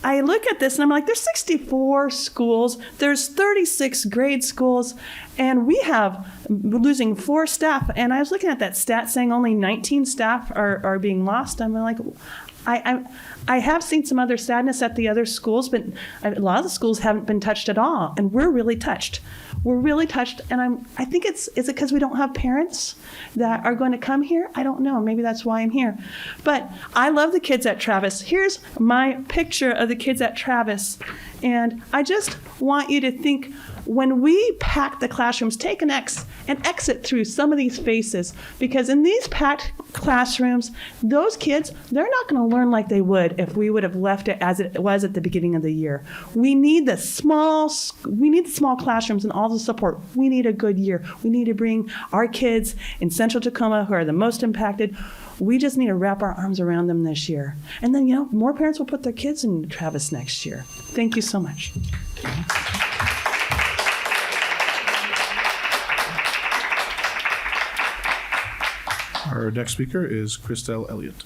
I look at this and I'm like, there's 64 schools, there's 36 grade schools, and we're losing 4 staff. And I was looking at that stat saying only 19 staff are being lost. I'm like, I have seen some other sadness at the other schools, but a lot of the schools haven't been touched at all, and we're really touched. We're really touched, and I think is it because we don't have parents that are going to come here? I don't know. Maybe that's why I'm here. But I love the kids at Travis. Here's my picture of the kids at Travis, and I just want you to think, when we pack the classrooms, take an X and exit through some of these faces, because in these packed classrooms, those kids, they're not going to learn like they would if we would have left it as it was at the beginning of the year. We need the small classrooms and all the support. We need a good year. We need to bring our kids in Central Tacoma who are the most impacted. We just need to wrap our arms around them this year. And then, more parents will put their kids in Travis next year. Thank you so much. Our next speaker is Christelle Elliott.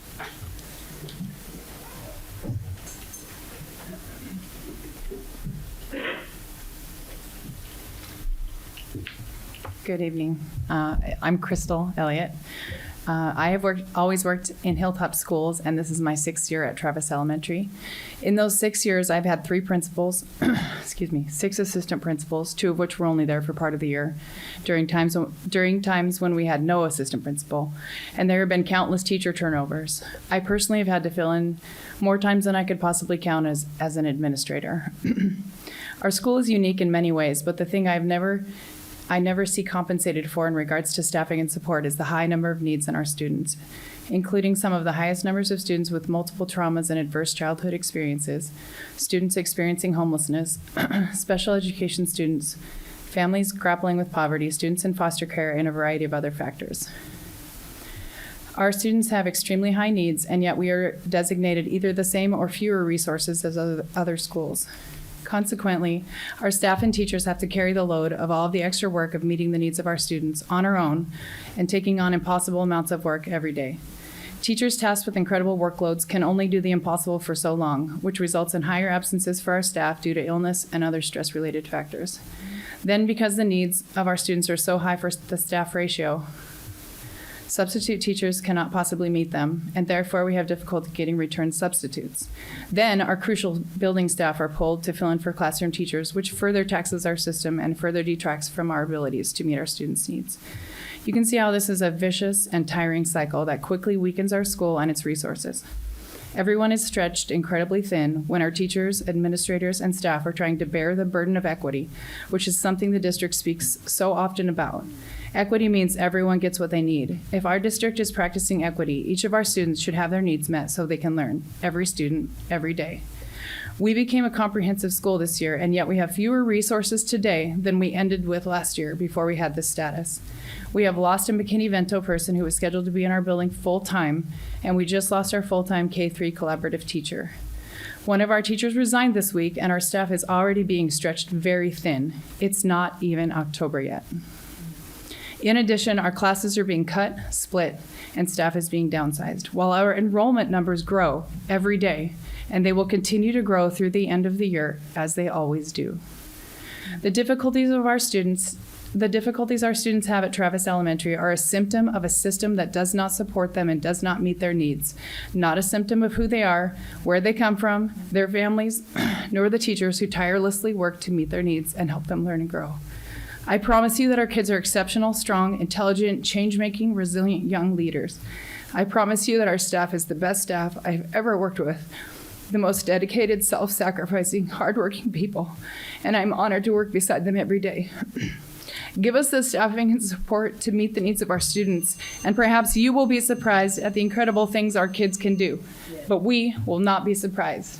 Good evening. I'm Crystal Elliott. I have always worked in Hilltop Schools, and this is my 6th year at Travis Elementary. In those 6 years, I've had 3 principals, 6 assistant principals, 2 of which were only there for part of the year, during times when we had no assistant principal, and there have been countless teacher turnovers. I personally have had to fill in more times than I could possibly count as an administrator. Our school is unique in many ways, but the thing I never see compensated for in regards to staffing and support is the high number of needs in our students, including some of the highest numbers of students with multiple traumas and adverse childhood experiences, students experiencing homelessness, special education students, families grappling with poverty, students in foster care, and a variety of other factors. Our students have extremely high needs, and yet we are designated either the same or fewer resources as other schools. Consequently, our staff and teachers have to carry the load of all of the extra work of meeting the needs of our students on our own and taking on impossible amounts of work every day. Teachers tasked with incredible workloads can only do the impossible for so long, which results in higher absences for our staff due to illness and other stress-related factors. Then, because the needs of our students are so high for the staff ratio, substitute teachers cannot possibly meet them, and therefore we have difficulty getting returned substitutes. Then our crucial building staff are pulled to fill in for classroom teachers, which further taxes our system and further detracts from our abilities to meet our students' needs. You can see how this is a vicious and tiring cycle that quickly weakens our school and its resources. Everyone is stretched incredibly thin when our teachers, administrators, and staff are trying to bear the burden of equity, which is something the district speaks so often about. Equity means everyone gets what they need. If our district is practicing equity, each of our students should have their needs met so they can learn, every student, every day. We became a comprehensive school this year, and yet we have fewer resources today than we ended with last year before we had this status. We have lost a McKinney-Vento person who was scheduled to be in our building full-time, and we just lost our full-time K-3 collaborative teacher. One of our teachers resigned this week, and our staff is already being stretched very thin. It's not even October yet. In addition, our classes are being cut, split, and staff is being downsized, while our enrollment numbers grow every day, and they will continue to grow through the end of the year, as they always do. The difficulties our students have at Travis Elementary are a symptom of a system that does not support them and does not meet their needs, not a symptom of who they are, where they come from, their families, nor the teachers who tirelessly work to meet their needs and help them learn and grow. I promise you that our kids are exceptional, strong, intelligent, change-making, resilient young leaders. I promise you that our staff is the best staff I've ever worked with, the most dedicated, self-sacrificing, hardworking people, and I'm honored to work beside them every day. Give us the staffing and support to meet the needs of our students, and perhaps you will be surprised at the incredible things our kids can do, but we will not be surprised.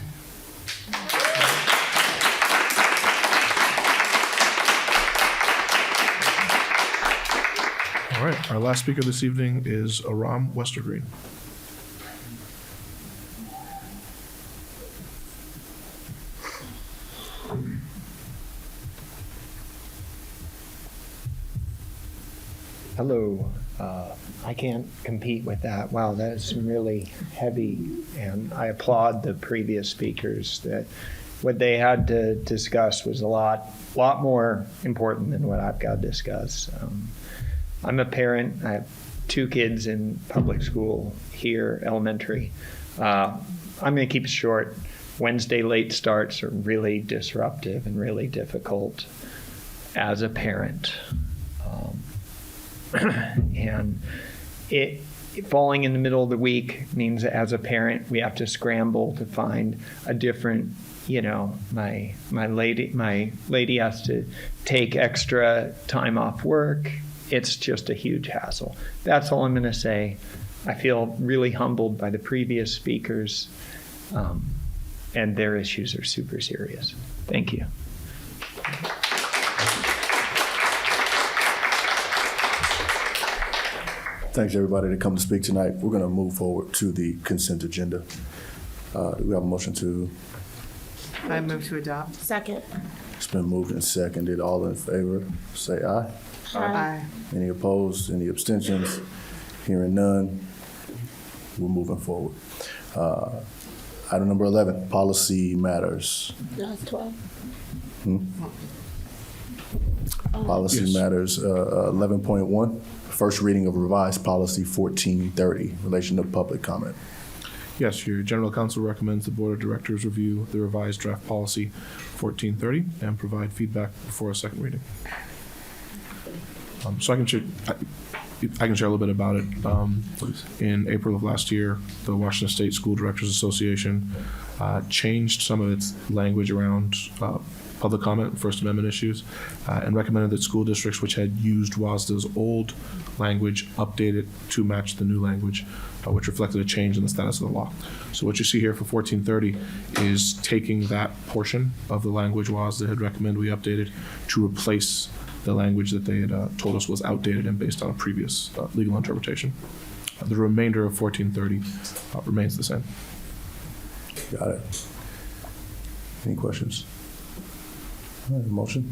All right, our last speaker this evening is Aram Westergreen. Hello. I can't compete with that. Wow, that is really heavy. And I applaud the previous speakers that what they had to discuss was a lot more important than what I've got to discuss. I'm a parent. I have 2 kids in public school here, elementary. I'm going to keep it short. Wednesday late starts are really disruptive and really difficult as a parent. And it falling in the middle of the week means that as a parent, we have to scramble to find a different, my lady has to take extra time off work. It's just a huge hassle. That's all I'm going to say. I feel really humbled by the previous speakers, and their issues are super serious. Thank you. Thanks, everybody, to come to speak tonight. We're going to move forward to the consent agenda. Do we have a motion to? I move to adopt. Second. It's been moved and seconded. All in favor, say aye. Aye. Any opposed? Any abstentions? Hearing none, we're moving forward. Item number 11, policy matters. No, it's 12. Policy Yes. matters, 11.1, first reading of revised policy 1430, relation to public comment. Yes, your general counsel recommends the board of directors review the revised draft policy 1430 and provide feedback before a second reading. So I can share a little bit about it. In April of last year, the Washington State School Directors Association changed some of its language around public comment and First Amendment issues, and recommended that school districts which had used WASDA's old language update it to match the new language, which reflected a change in the status of the law. So what you see here for 1430 is taking that portion of the language WASDA had recommended we updated to replace the language that they had told us was outdated and based on a previous legal interpretation. The remainder of 1430 remains the same. Got it. Any questions? All right, motion?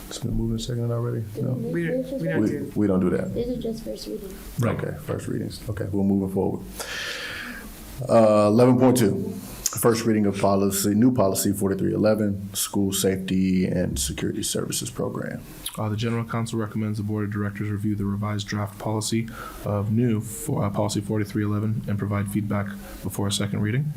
It's been moved and seconded already? No? We don't do. We don't do that. These are just first reading. Okay, first readings. Okay, we're moving forward. 11.2, first reading of policy, new policy 4311, school safety and security services program. The general counsel recommends the board of directors review the revised draft policy of policy 4311 and provide feedback before a second reading.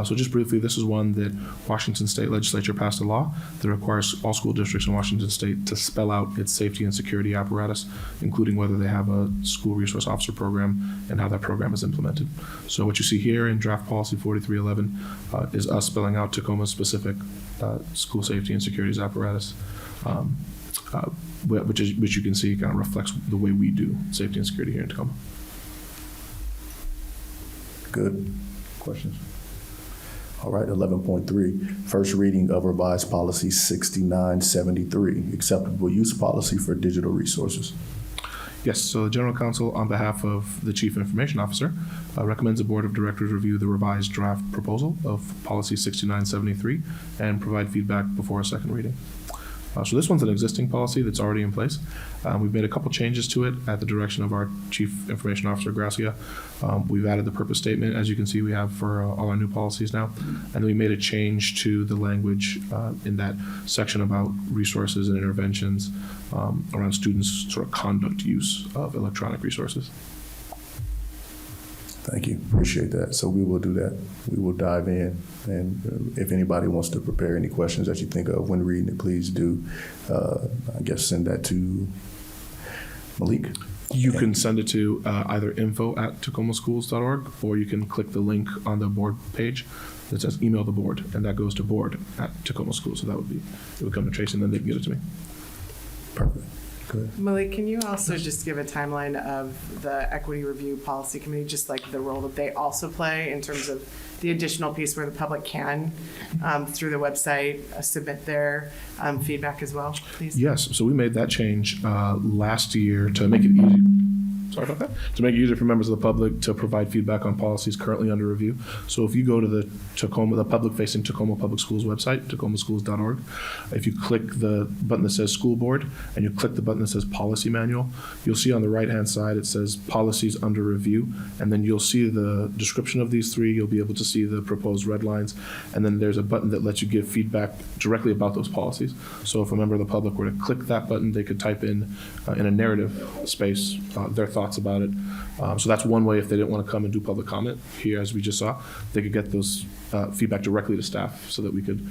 So just briefly, this is one that Washington State Legislature passed a law that requires all school districts in Washington State to spell out its safety and security apparatus, including whether they have a school resource officer program and how that program is implemented. So what you see here in draft policy 4311 is us spelling out Tacoma's specific school safety and securities apparatus, which you can see kind of reflects the way we do safety and security here in Tacoma. Good. Questions? All right, 11.3, first reading of revised policy 6973, acceptable use policy for digital resources. Yes, so the general counsel, on behalf of the chief information officer, recommends the board of directors review the revised draft proposal of policy 6973 and provide feedback before a second reading. So this one's an existing policy that's already in place. We've made a couple changes to it at the direction of our Chief Information Officer, Gracia. We've added the purpose statement, as you can see we have for all our new policies now. And we made a change to the language in that section about resources and interventions around students' sort of conduct use of electronic resources. Thank you. Appreciate that. So we will do that. We will dive in. And if anybody wants to prepare any questions that you think of when reading it, please do, I guess, send that to Malik. You can send it to either info@tacomaschools.org, or you can click the link on the board page that says email the board, and that goes to board@Tacoma Schools. So it would come to Tracy, and then they can get it to me. Perfect. Good. Malik, can you also just give a timeline of the Equity Review Policy Committee, just like the role that they also play in terms of the additional piece where the public can, through the website, submit their feedback as well, please? Yes, so we made that change last year to make it easy. Sorry about that. To make it easier for members of the public to provide feedback on policies currently under review. So if you go to the public-facing Tacoma Public Schools website, tacomaschools.org, if you click the button that says School Board and you click the button that says Policy Manual, you'll see on the right-hand side it says Policies Under Review, and then you'll see the description of these three. You'll be able to see the proposed red lines, and then there's a button that lets you give feedback directly about those policies. So if a member of the public were to click that button, they could type in a narrative space their thoughts about it. So that's one way if they didn't want to come and do public comment here, as we just saw, they could get those feedback directly to staff so that we could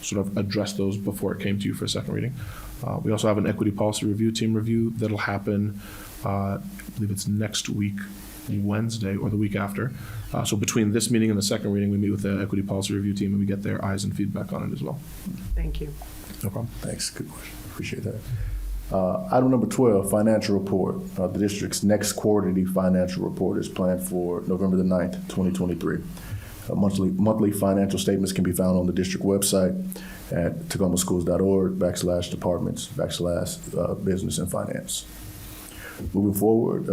sort of address those before it came to you for a second reading. We also have an equity policy review team review that'll happen, I believe it's next week, Wednesday or the week after. So between this meeting and the second reading, we meet with the equity policy review team and we get their eyes and feedback on it as well. Thank you. No problem. Thanks. Good question. Appreciate that. Item number 12, financial report. The district's next quarterly financial report is planned for November the 9th, 2023. Monthly financial statements can be found on the district website at tacomaschools.org/departments/business and finance. Moving forward,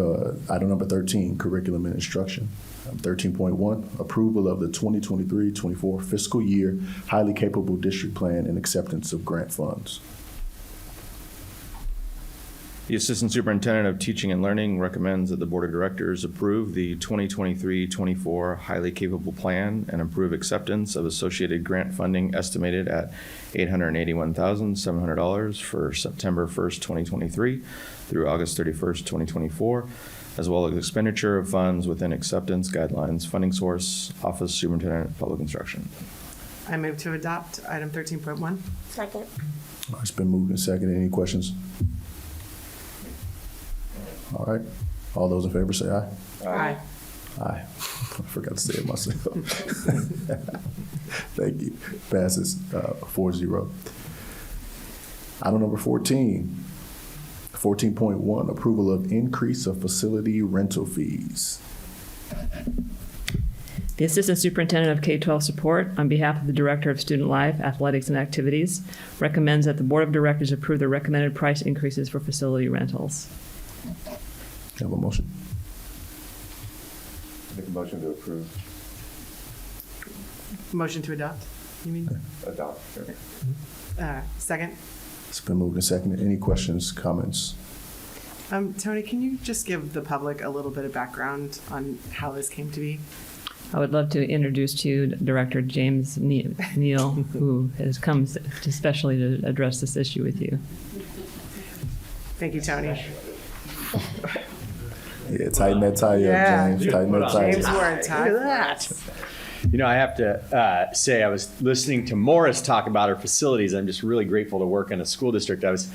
item number 13, curriculum and instruction. 13.1, approval of the 2023-24 fiscal year highly capable district plan and acceptance of grant funds. The Assistant Superintendent of Teaching and Learning recommends that the Board of Directors approve the 2023-24 highly capable plan and approve acceptance of associated grant funding estimated at $881,700 for September 1st, 2023 through August 31st, 2024, as well as expenditure of funds within acceptance guidelines, funding source, Office Superintendent of Public Instruction. I move to adopt item 13.1. Second. It's been moved and seconded. Any questions? All right. All those in favor say aye. Aye. Aye. I forgot to say it myself. Thank you. Passes 4-0. Item number 14. 14.1, approval of increase of facility rental fees. The Assistant Superintendent of K-12 Support, on behalf of the Director of Student Life, Athletics, and Activities, recommends that the Board of Directors approve the recommended price increases for facility rentals. Have a motion? Make a motion to approve. Motion to adopt, you mean? Adopt. Sure. Second. It's been moved and seconded. Any questions, comments? Tony, can you just give the public a little bit of background on how this came to be? I would love to introduce to you Director James Neal, who has come especially to address this issue with you. Thank you, Tony. Yeah, tighten that tie up, James. Tighten that tie James up. wore a tie. Look at that. You know, I have to say, I was listening to Morris talk about our facilities. I'm just really grateful to work in a school district. I was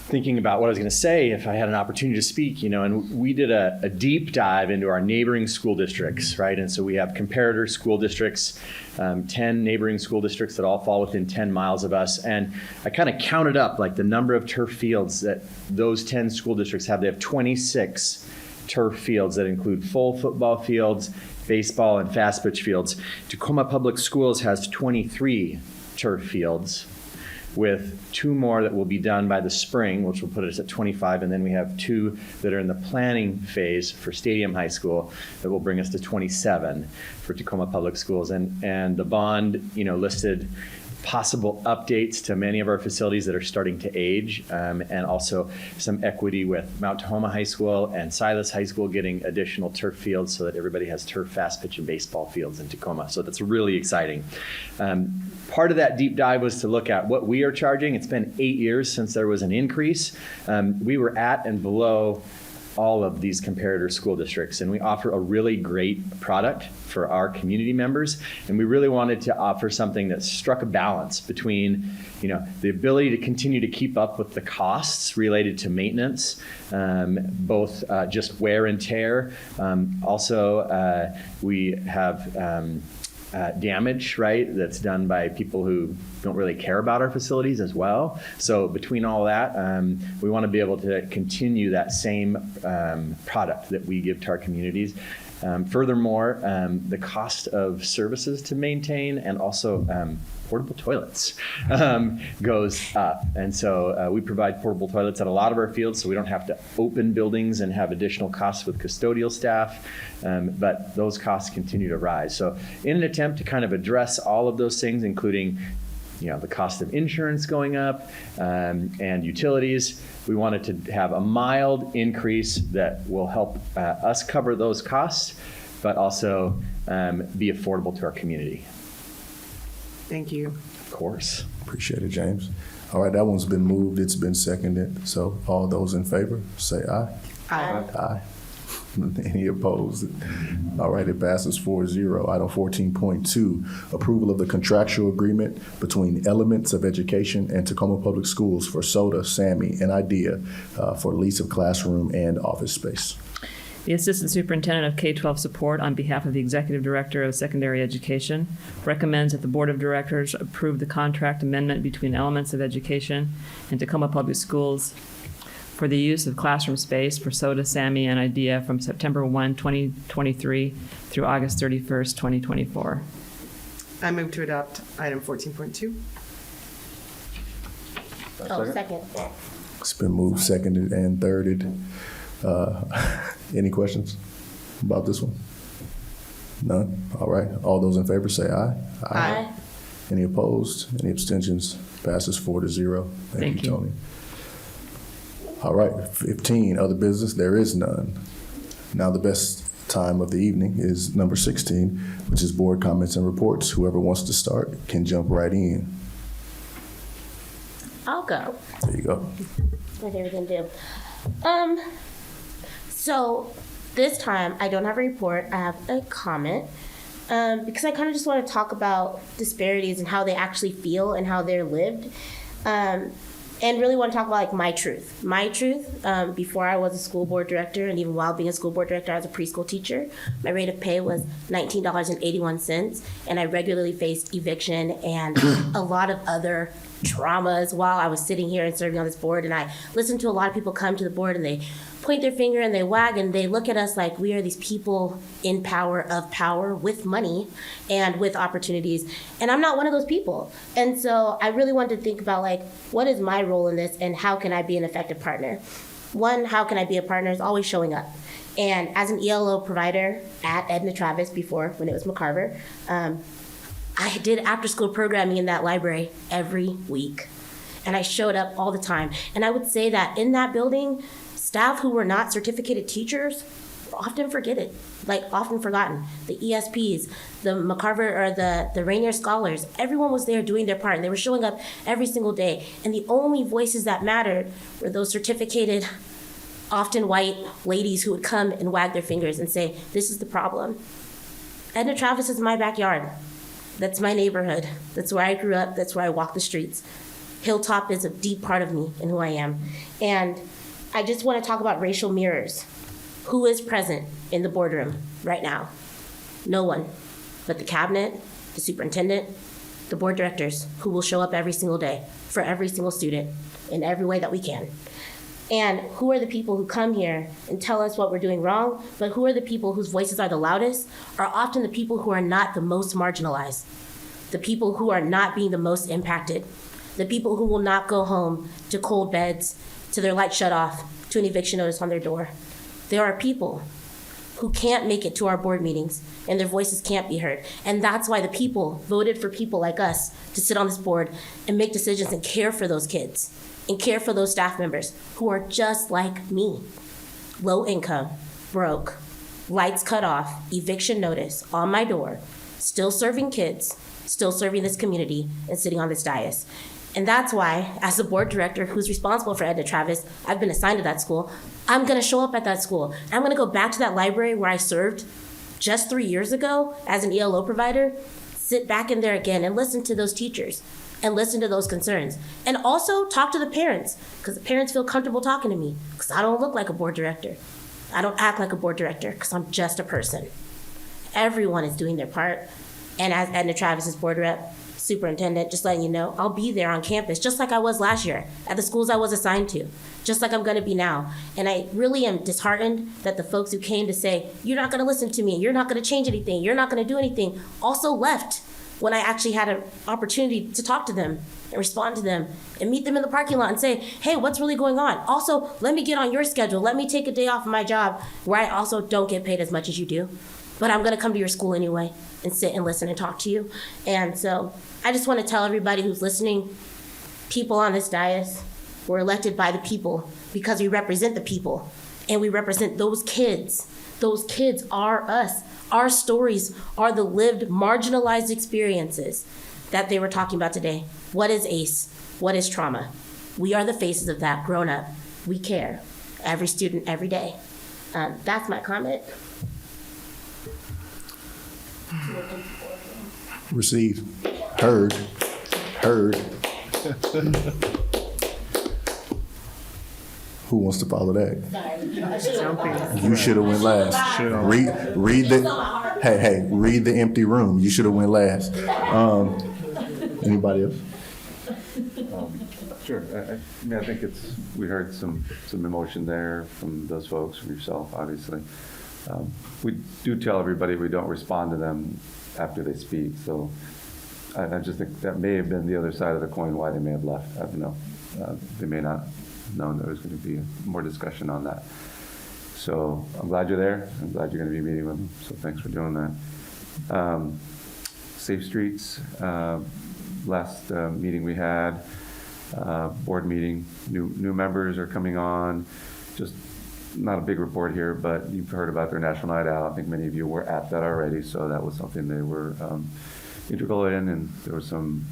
thinking about what I was going to say if I had an opportunity to speak, you know, and we did a deep dive into our neighboring school districts, right? And so we have comparator school districts, 10 neighboring school districts that all fall within 10 miles of us. And I kind of counted up like the number of turf fields that those 10 school districts have. They have 26 turf fields that include full football fields, baseball, and fast pitch fields. Tacoma Public Schools has 23 turf fields, with 2 more that will be done by the spring, which will put us at 25, and then we have 2 that are in the planning phase for Stadium High School that will bring us to 27 for Tacoma Public Schools. And the bond, you know, listed possible updates to many of our facilities that are starting to age, and also some equity with Mount Tahoma High School and Silas High School getting additional turf fields so that everybody has turf, fast pitch, and baseball fields in Tacoma. So that's really exciting. Part of that deep dive was to look at what we are charging. It's been 8 years since there was an increase. We were at and below all of these comparator school districts, and we offer a really great product for our community members, and we really wanted to offer something that struck a balance between, you know, the ability to continue to keep up with the costs related to maintenance, both just wear and tear. Also, we have damage, right, that's done by people who don't really care about our facilities as well. So between all that, we want to be able to continue that same product that we give to our communities Furthermore, the cost of services to maintain and also portable toilets goes up. And so we provide portable toilets at a lot of our fields, so we don't have to open buildings and have additional costs with custodial staff, but those costs continue to rise. So in an attempt to kind of address all of those things, including the cost of insurance going up and utilities, we wanted to have a mild increase that will help us cover those costs, but also be affordable to our community. Thank you. Of course. Appreciate it, James. All right, that one's been moved, it's been seconded. So all those in favor, say aye. Aye. Aye. Any opposed? All right, it passes 4-0. Item 14.2, approval of the contractual agreement between Elements of Education and Tacoma Public Schools for SOTA, SAMI, and IDEA for lease of classroom and office space. The Assistant Superintendent of K-12 Support, on behalf of the Executive Director of Secondary Education, recommends that the Board of Directors approve the contract amendment between Elements of Education and Tacoma Public Schools for the use of classroom space for SOTA, SAMI, and IDEA from September 1, 2023 through August 31st, 2024. I move to adopt item 14.2. Second. It's been moved, seconded, and thirded. Any questions about this one? None? All right. All those in favor say aye. Aye. Any opposed? Any abstentions? Passes 4-0. Thank you, Tony. All right, 15, other business, there is none. Now the best time of the evening is number 16, which is board comments and reports. Whoever wants to start can jump right in. I'll go. There you go. My favorite thing to do. So this time I don't have a report. I have a comment because I kind of just want to talk about disparities and how they actually feel and how they're lived. And really want to talk about like my truth. My truth, before I was a school board director, and even while being a school board director, I was a preschool teacher. My rate of pay was $19.81, and I regularly faced eviction and a lot of other traumas while I was sitting here and serving on this board. And I listened to a lot of people come to the board and they point their finger and they wag and they look at us like we are these people in power of power with money and with opportunities. And I'm not one of those people. And so I really wanted to think about like, what is my role in this and how can I be an effective partner? One, how can I be a partner is always showing up. And as an ELO provider at Edna Travis before, when it was McCarver, I did after-school programming in that library every week. And I showed up all the time. And I would say that in that building, staff who were not certificated teachers were often forgotten. The ESPs, the McCarver or the Rainier Scholars, everyone was there doing their part. And they were showing up every single day. And the only voices that mattered were those certificated, often white ladies who would come and wag their fingers and say, this is the problem. Edna Travis is my backyard. That's my neighborhood. That's where I grew up. That's where I walk the streets. Hilltop is a deep part of me and who I am. And I just want to talk about racial mirrors. Who is present in the boardroom right now? No one, but the cabinet, the superintendent, the board directors, who will show up every single day for every single student in every way that we can. And who are the people who come here and tell us what we're doing wrong, but who are the people whose voices are the loudest, are often the people who are not the most marginalized, the people who are not being the most impacted, the people who will not go home to cold beds, to their light shut off, to an eviction notice on their door. There are people who can't make it to our board meetings and their voices can't be heard. And that's why the people voted for people like us to sit on this board and make decisions and care for those kids and care for those staff members who are just like me. Low income, broke, lights cut off, eviction notice on my door, still serving kids, still serving this community, and sitting on this dais. And that's why, as the board director who's responsible for Edna Travis, I've been assigned to that school. I'm gonna show up at that school. I'm gonna go back to that library where I served just 3 years ago as an ELO provider, sit back in there again and listen to those teachers and listen to those concerns. And also talk to the parents, because the parents feel comfortable talking to me, because I don't look like a board director. I don't act like a board director, because I'm just a person. Everyone is doing their part. And as Edna Travis's board rep, superintendent, just letting you know, I'll be there on campus, just like I was last year, at the schools I was assigned to, just like I'm gonna be now. And I really am disheartened that the folks who came to say, you're not gonna listen to me, you're not gonna change anything, you're not gonna do anything, also left when I actually had an opportunity to talk to them and respond to them and meet them in the parking lot and say, hey, what's really going on? Also, let me get on your schedule. Let me take a day off of my job where I also don't get paid as much as you do. But I'm gonna come to your school anyway and sit and listen and talk to you. And so I just wanna tell everybody who's listening, people on this dais, we're elected by the people because we represent the people and we represent those kids. Those kids are us. Our stories are the lived, marginalized experiences that they were talking about today. What is ACE? What is trauma? We are the faces of that grown up. We care. Every student, every day. That's my comment. Received. Heard. Who wants to follow that? You should have went last. Read the empty room. You should have went last. Anybody else? Sure. I think we heard some emotion there from those folks, from yourself, obviously. We do tell everybody we don't respond to them after they speak, so I just think that may have been the other side of the coin, why they may have left. I don't know. They may not have known there was going to be more discussion on that. So I'm glad you're there. I'm glad you're going to be meeting with them, so thanks for doing that. Safe Streets, last meeting we had, board meeting, new members are coming on. Just not a big report here, but you've heard about their National Night Out. I think many of you were at that already, so that was something they were integral in, and there was some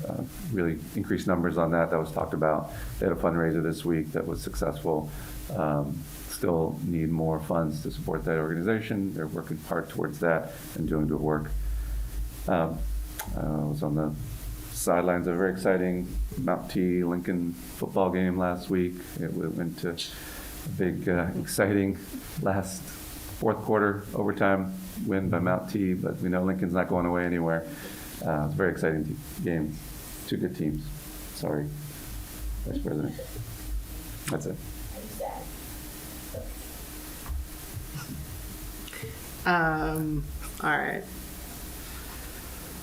really increased numbers on that was talked about. They had a fundraiser this week that was successful. Still need more funds to support that organization. They're working hard towards that and doing good work. I was on the sidelines of a very exciting Mount T Lincoln football game last week. It went to a big, exciting last fourth quarter overtime win by Mount T, but we know Lincoln's not going away anywhere. It's a very exciting game. Two good teams. Sorry, Vice President. That's it. All right.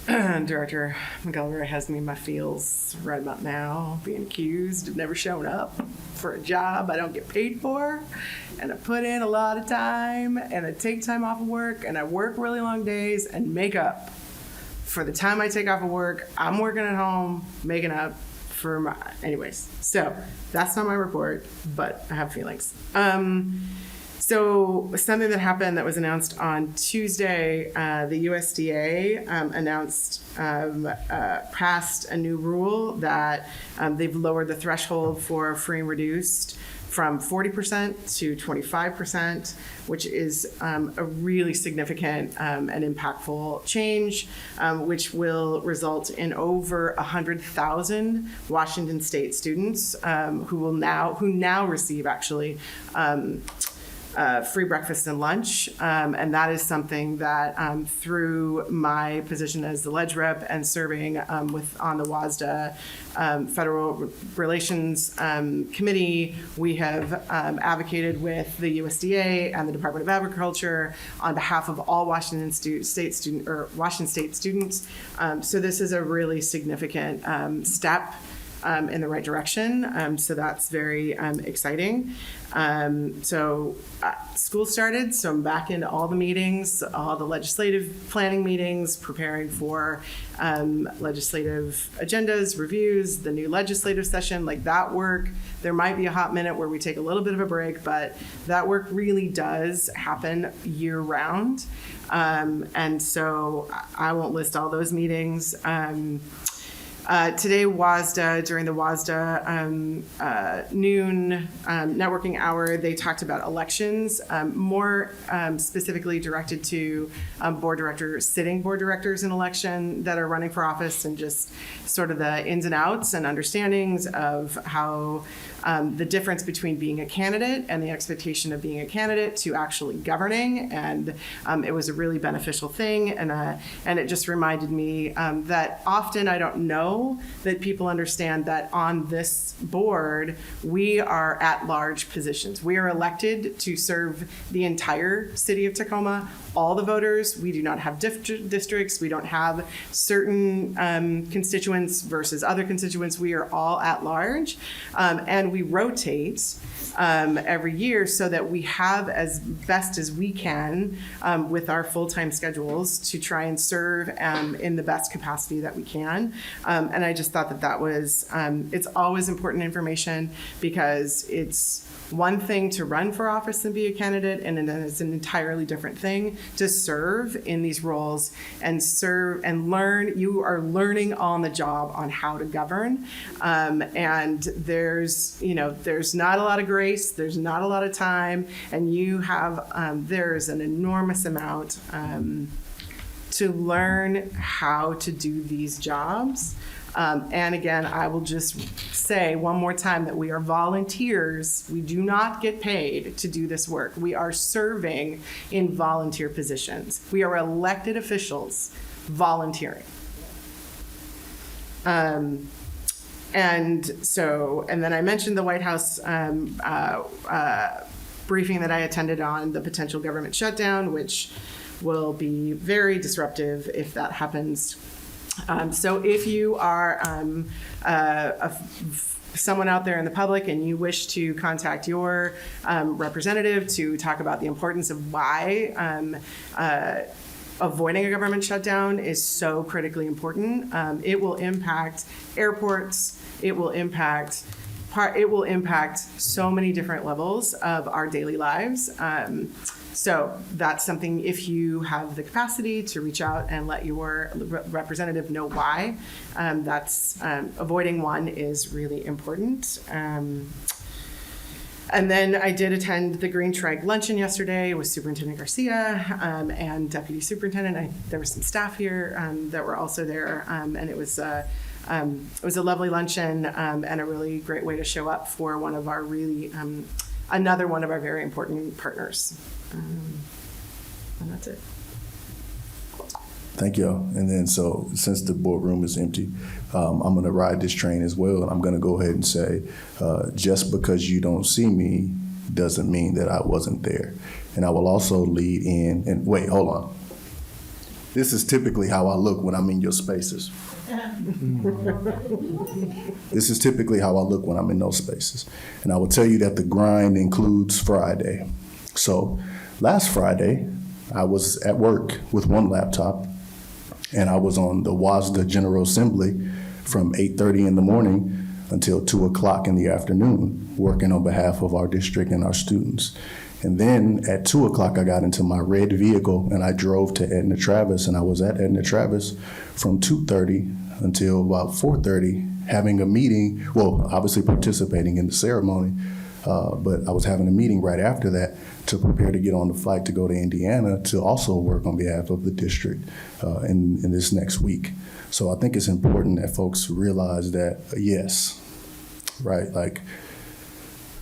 Director McElroy has me in my feels right about now, being accused of never showing up for a job I don't get paid for, and I put in a lot of time, and I take time off of work, and I work really long days and make up for the time I take off of work. I'm working at home, making up for my, anyways. So that's not my report, but I have feelings. So something that happened that was announced on Tuesday, the USDA passed a new rule that they've lowered the threshold for free and reduced from 40% to 25%, which is a really significant and impactful change, which will result in over 100,000 Washington State students who now receive actually free breakfast and lunch, and that is something that through my position as the ledge rep and serving on the WASDA Federal Relations Committee, we have advocated with the USDA and the Department of Agriculture on behalf of all Washington State students. So this is a really significant step in the right direction. So that's very exciting. School started, so I'm back into all the meetings, all the legislative planning meetings, preparing for legislative agendas, reviews, the new legislative session, like that work. There might be a hot minute where we take a little bit of a break, but that work really does happen year round. And so I won't list all those meetings. Today, WASDA, during the WASDA noon networking hour, they talked about elections, more specifically directed to sitting board directors in election that are running for office, and just sort of the ins and outs and understandings of how the difference between being a candidate and the expectation of being a candidate to actually governing. And it was a really beneficial thing. And it just reminded me that often I don't know that people understand that on this board, we are at-large positions. We are elected to serve the entire city of Tacoma, all the voters. We do not have districts. We don't have certain constituents versus other constituents. We are all at large. And we rotate every year so that we have as best as we can with our full-time schedules to try and serve in the best capacity that we can. And I just thought that was, it's always important information because it's one thing to run for office and be a candidate, and then it's an entirely different thing to serve in these roles and serve and learn. You are learning on the job on how to govern, and there's not a lot of grace, there's not a lot of time, and you have there's an enormous amount to learn how to do these jobs. And again, I will just say one more time that we are volunteers. We do not get paid to do this work. We are serving in volunteer positions. We are elected officials volunteering. And then I mentioned the White House briefing that I attended on the potential government shutdown, which will be very disruptive if that happens. So if you are someone out there in the public and you wish to contact your representative to talk about the importance of why avoiding a government shutdown is so critically important, it will impact airports, it will impact so many different levels of our daily lives. So that's something, if you have the capacity to reach out and let your representative know why, avoiding one is really important. And then I did attend the Green Trike luncheon yesterday with Superintendent Garcia and Deputy Superintendent. There was some staff here that were also there, and it was a lovely luncheon and a really great way to show up for one of our another one of our very important partners. And that's it. Thank you. And then, so since the boardroom is empty, I'm going to ride this train as well. And I'm going to go ahead and say, just because you don't see me doesn't mean that I wasn't there. And I will also lead in, and wait, hold on. This is typically how I look when I'm in your spaces. This is typically how I look when I'm in those spaces. And I will tell you that the grind includes Friday. So last Friday, I was at work with one laptop, and I was on the WASDA General Assembly from 8:30 in the morning until 2 o'clock in the afternoon, working on behalf of our district and our students. And then at 2 o'clock, I got into my red vehicle and I drove to Edna Travis, and I was at Edna Travis from 2:30 until about 4:30, having a meeting, well, obviously participating in the ceremony, but I was having a meeting right after that to prepare to get on the flight to go to Indiana to also work on behalf of the district in this next week. So I think it's important that folks realize that, yes, right, like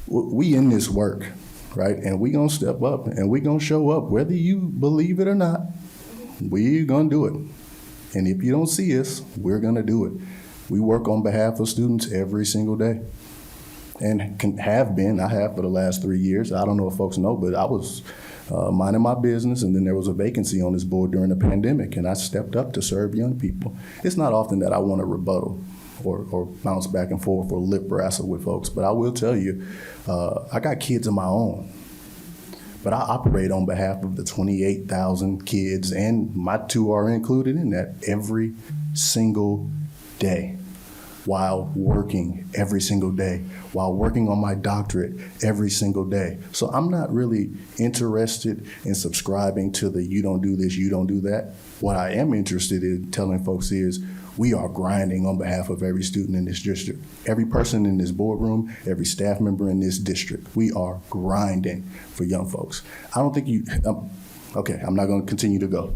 we in this work, right? And we gonna step up and we gonna show up, whether you believe it or not, we gonna do it. And if you don't see us, we're gonna do it. We work on behalf of students every single day. And I have for the last 3 years. I don't know if folks know, but I was minding my business, and then there was a vacancy on this board during the pandemic, and I stepped up to serve young people. It's not often that I want to rebuttal or bounce back and forth or lip wrestle with folks, but I will tell you, I got kids of my own, but I operate on behalf of the 28,000 kids, and my two are included in that, every single day, while working every single day, while working on my doctorate every single day. So I'm not really interested in subscribing to the you don't do this, you don't do that. What I am interested in telling folks is we are grinding on behalf of every student in this district, every person in this boardroom, every staff member in this district. We are grinding for young folks. I don't think okay, I'm not going to continue to go.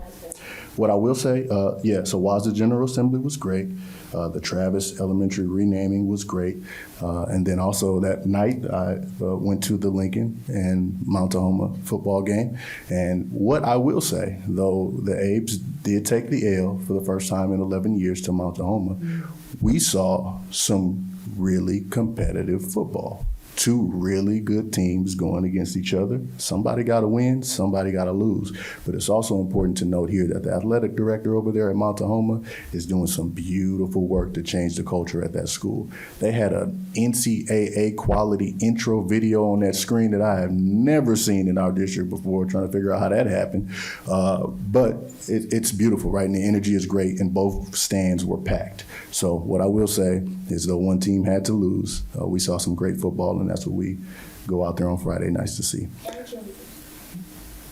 What I will say, so Wazza General Assembly was great. The Travis Elementary renaming was great. And then also that night, I went to the Lincoln and Mount Tahoma football game. And what I will say, though the Abes did take the L for the first time in 11 years to Mount Tahoma, we saw some really competitive football. Two really good teams going against each other. Somebody got to win, somebody got to lose. But it's also important to note here that the athletic director over there at Mount Tahoma is doing some beautiful work to change the culture at that school. They had an NCAA quality intro video on that screen that I have never seen in our district before, trying to figure out how that happened. But it's beautiful, right? And the energy is great, and both stands were packed. So what I will say is, though one team had to lose, we saw some great football, and that's what we go out there on Friday nights to see.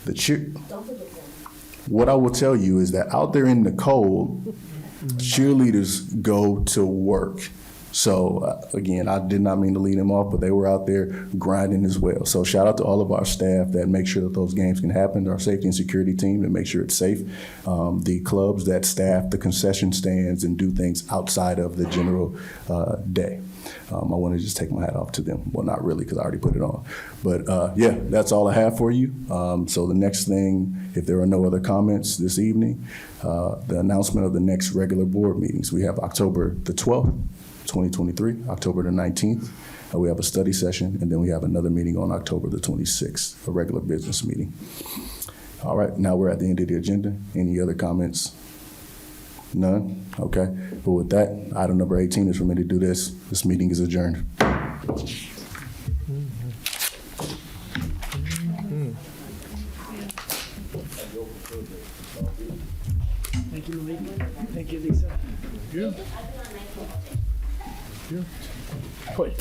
The cheer. What I will tell you is that out there in the cold, cheerleaders go to work. So again, I did not mean to lead them off, but they were out there grinding as well. So shout out to all of our staff that make sure that those games can happen, our safety and security team that make sure it's safe, the clubs that staff the concession stands and do things outside of the general day. I want to just take my hat off to them. Well, not really, because I already put it on. But yeah, that's all I have for you. So the next thing, if there are no other comments this evening, the announcement of the next regular board meetings. We have October the 12th, 2023, October the 19th. We have a study session, and then we have another meeting on October the 26th, a regular business meeting. All right, now we're at the end of the agenda. Any other comments? None? Okay. But with that, item number 18 is for me to do this. This meeting is adjourned. Thank you, Malik. Thank you, Lisa. Yeah. Yeah. Wait,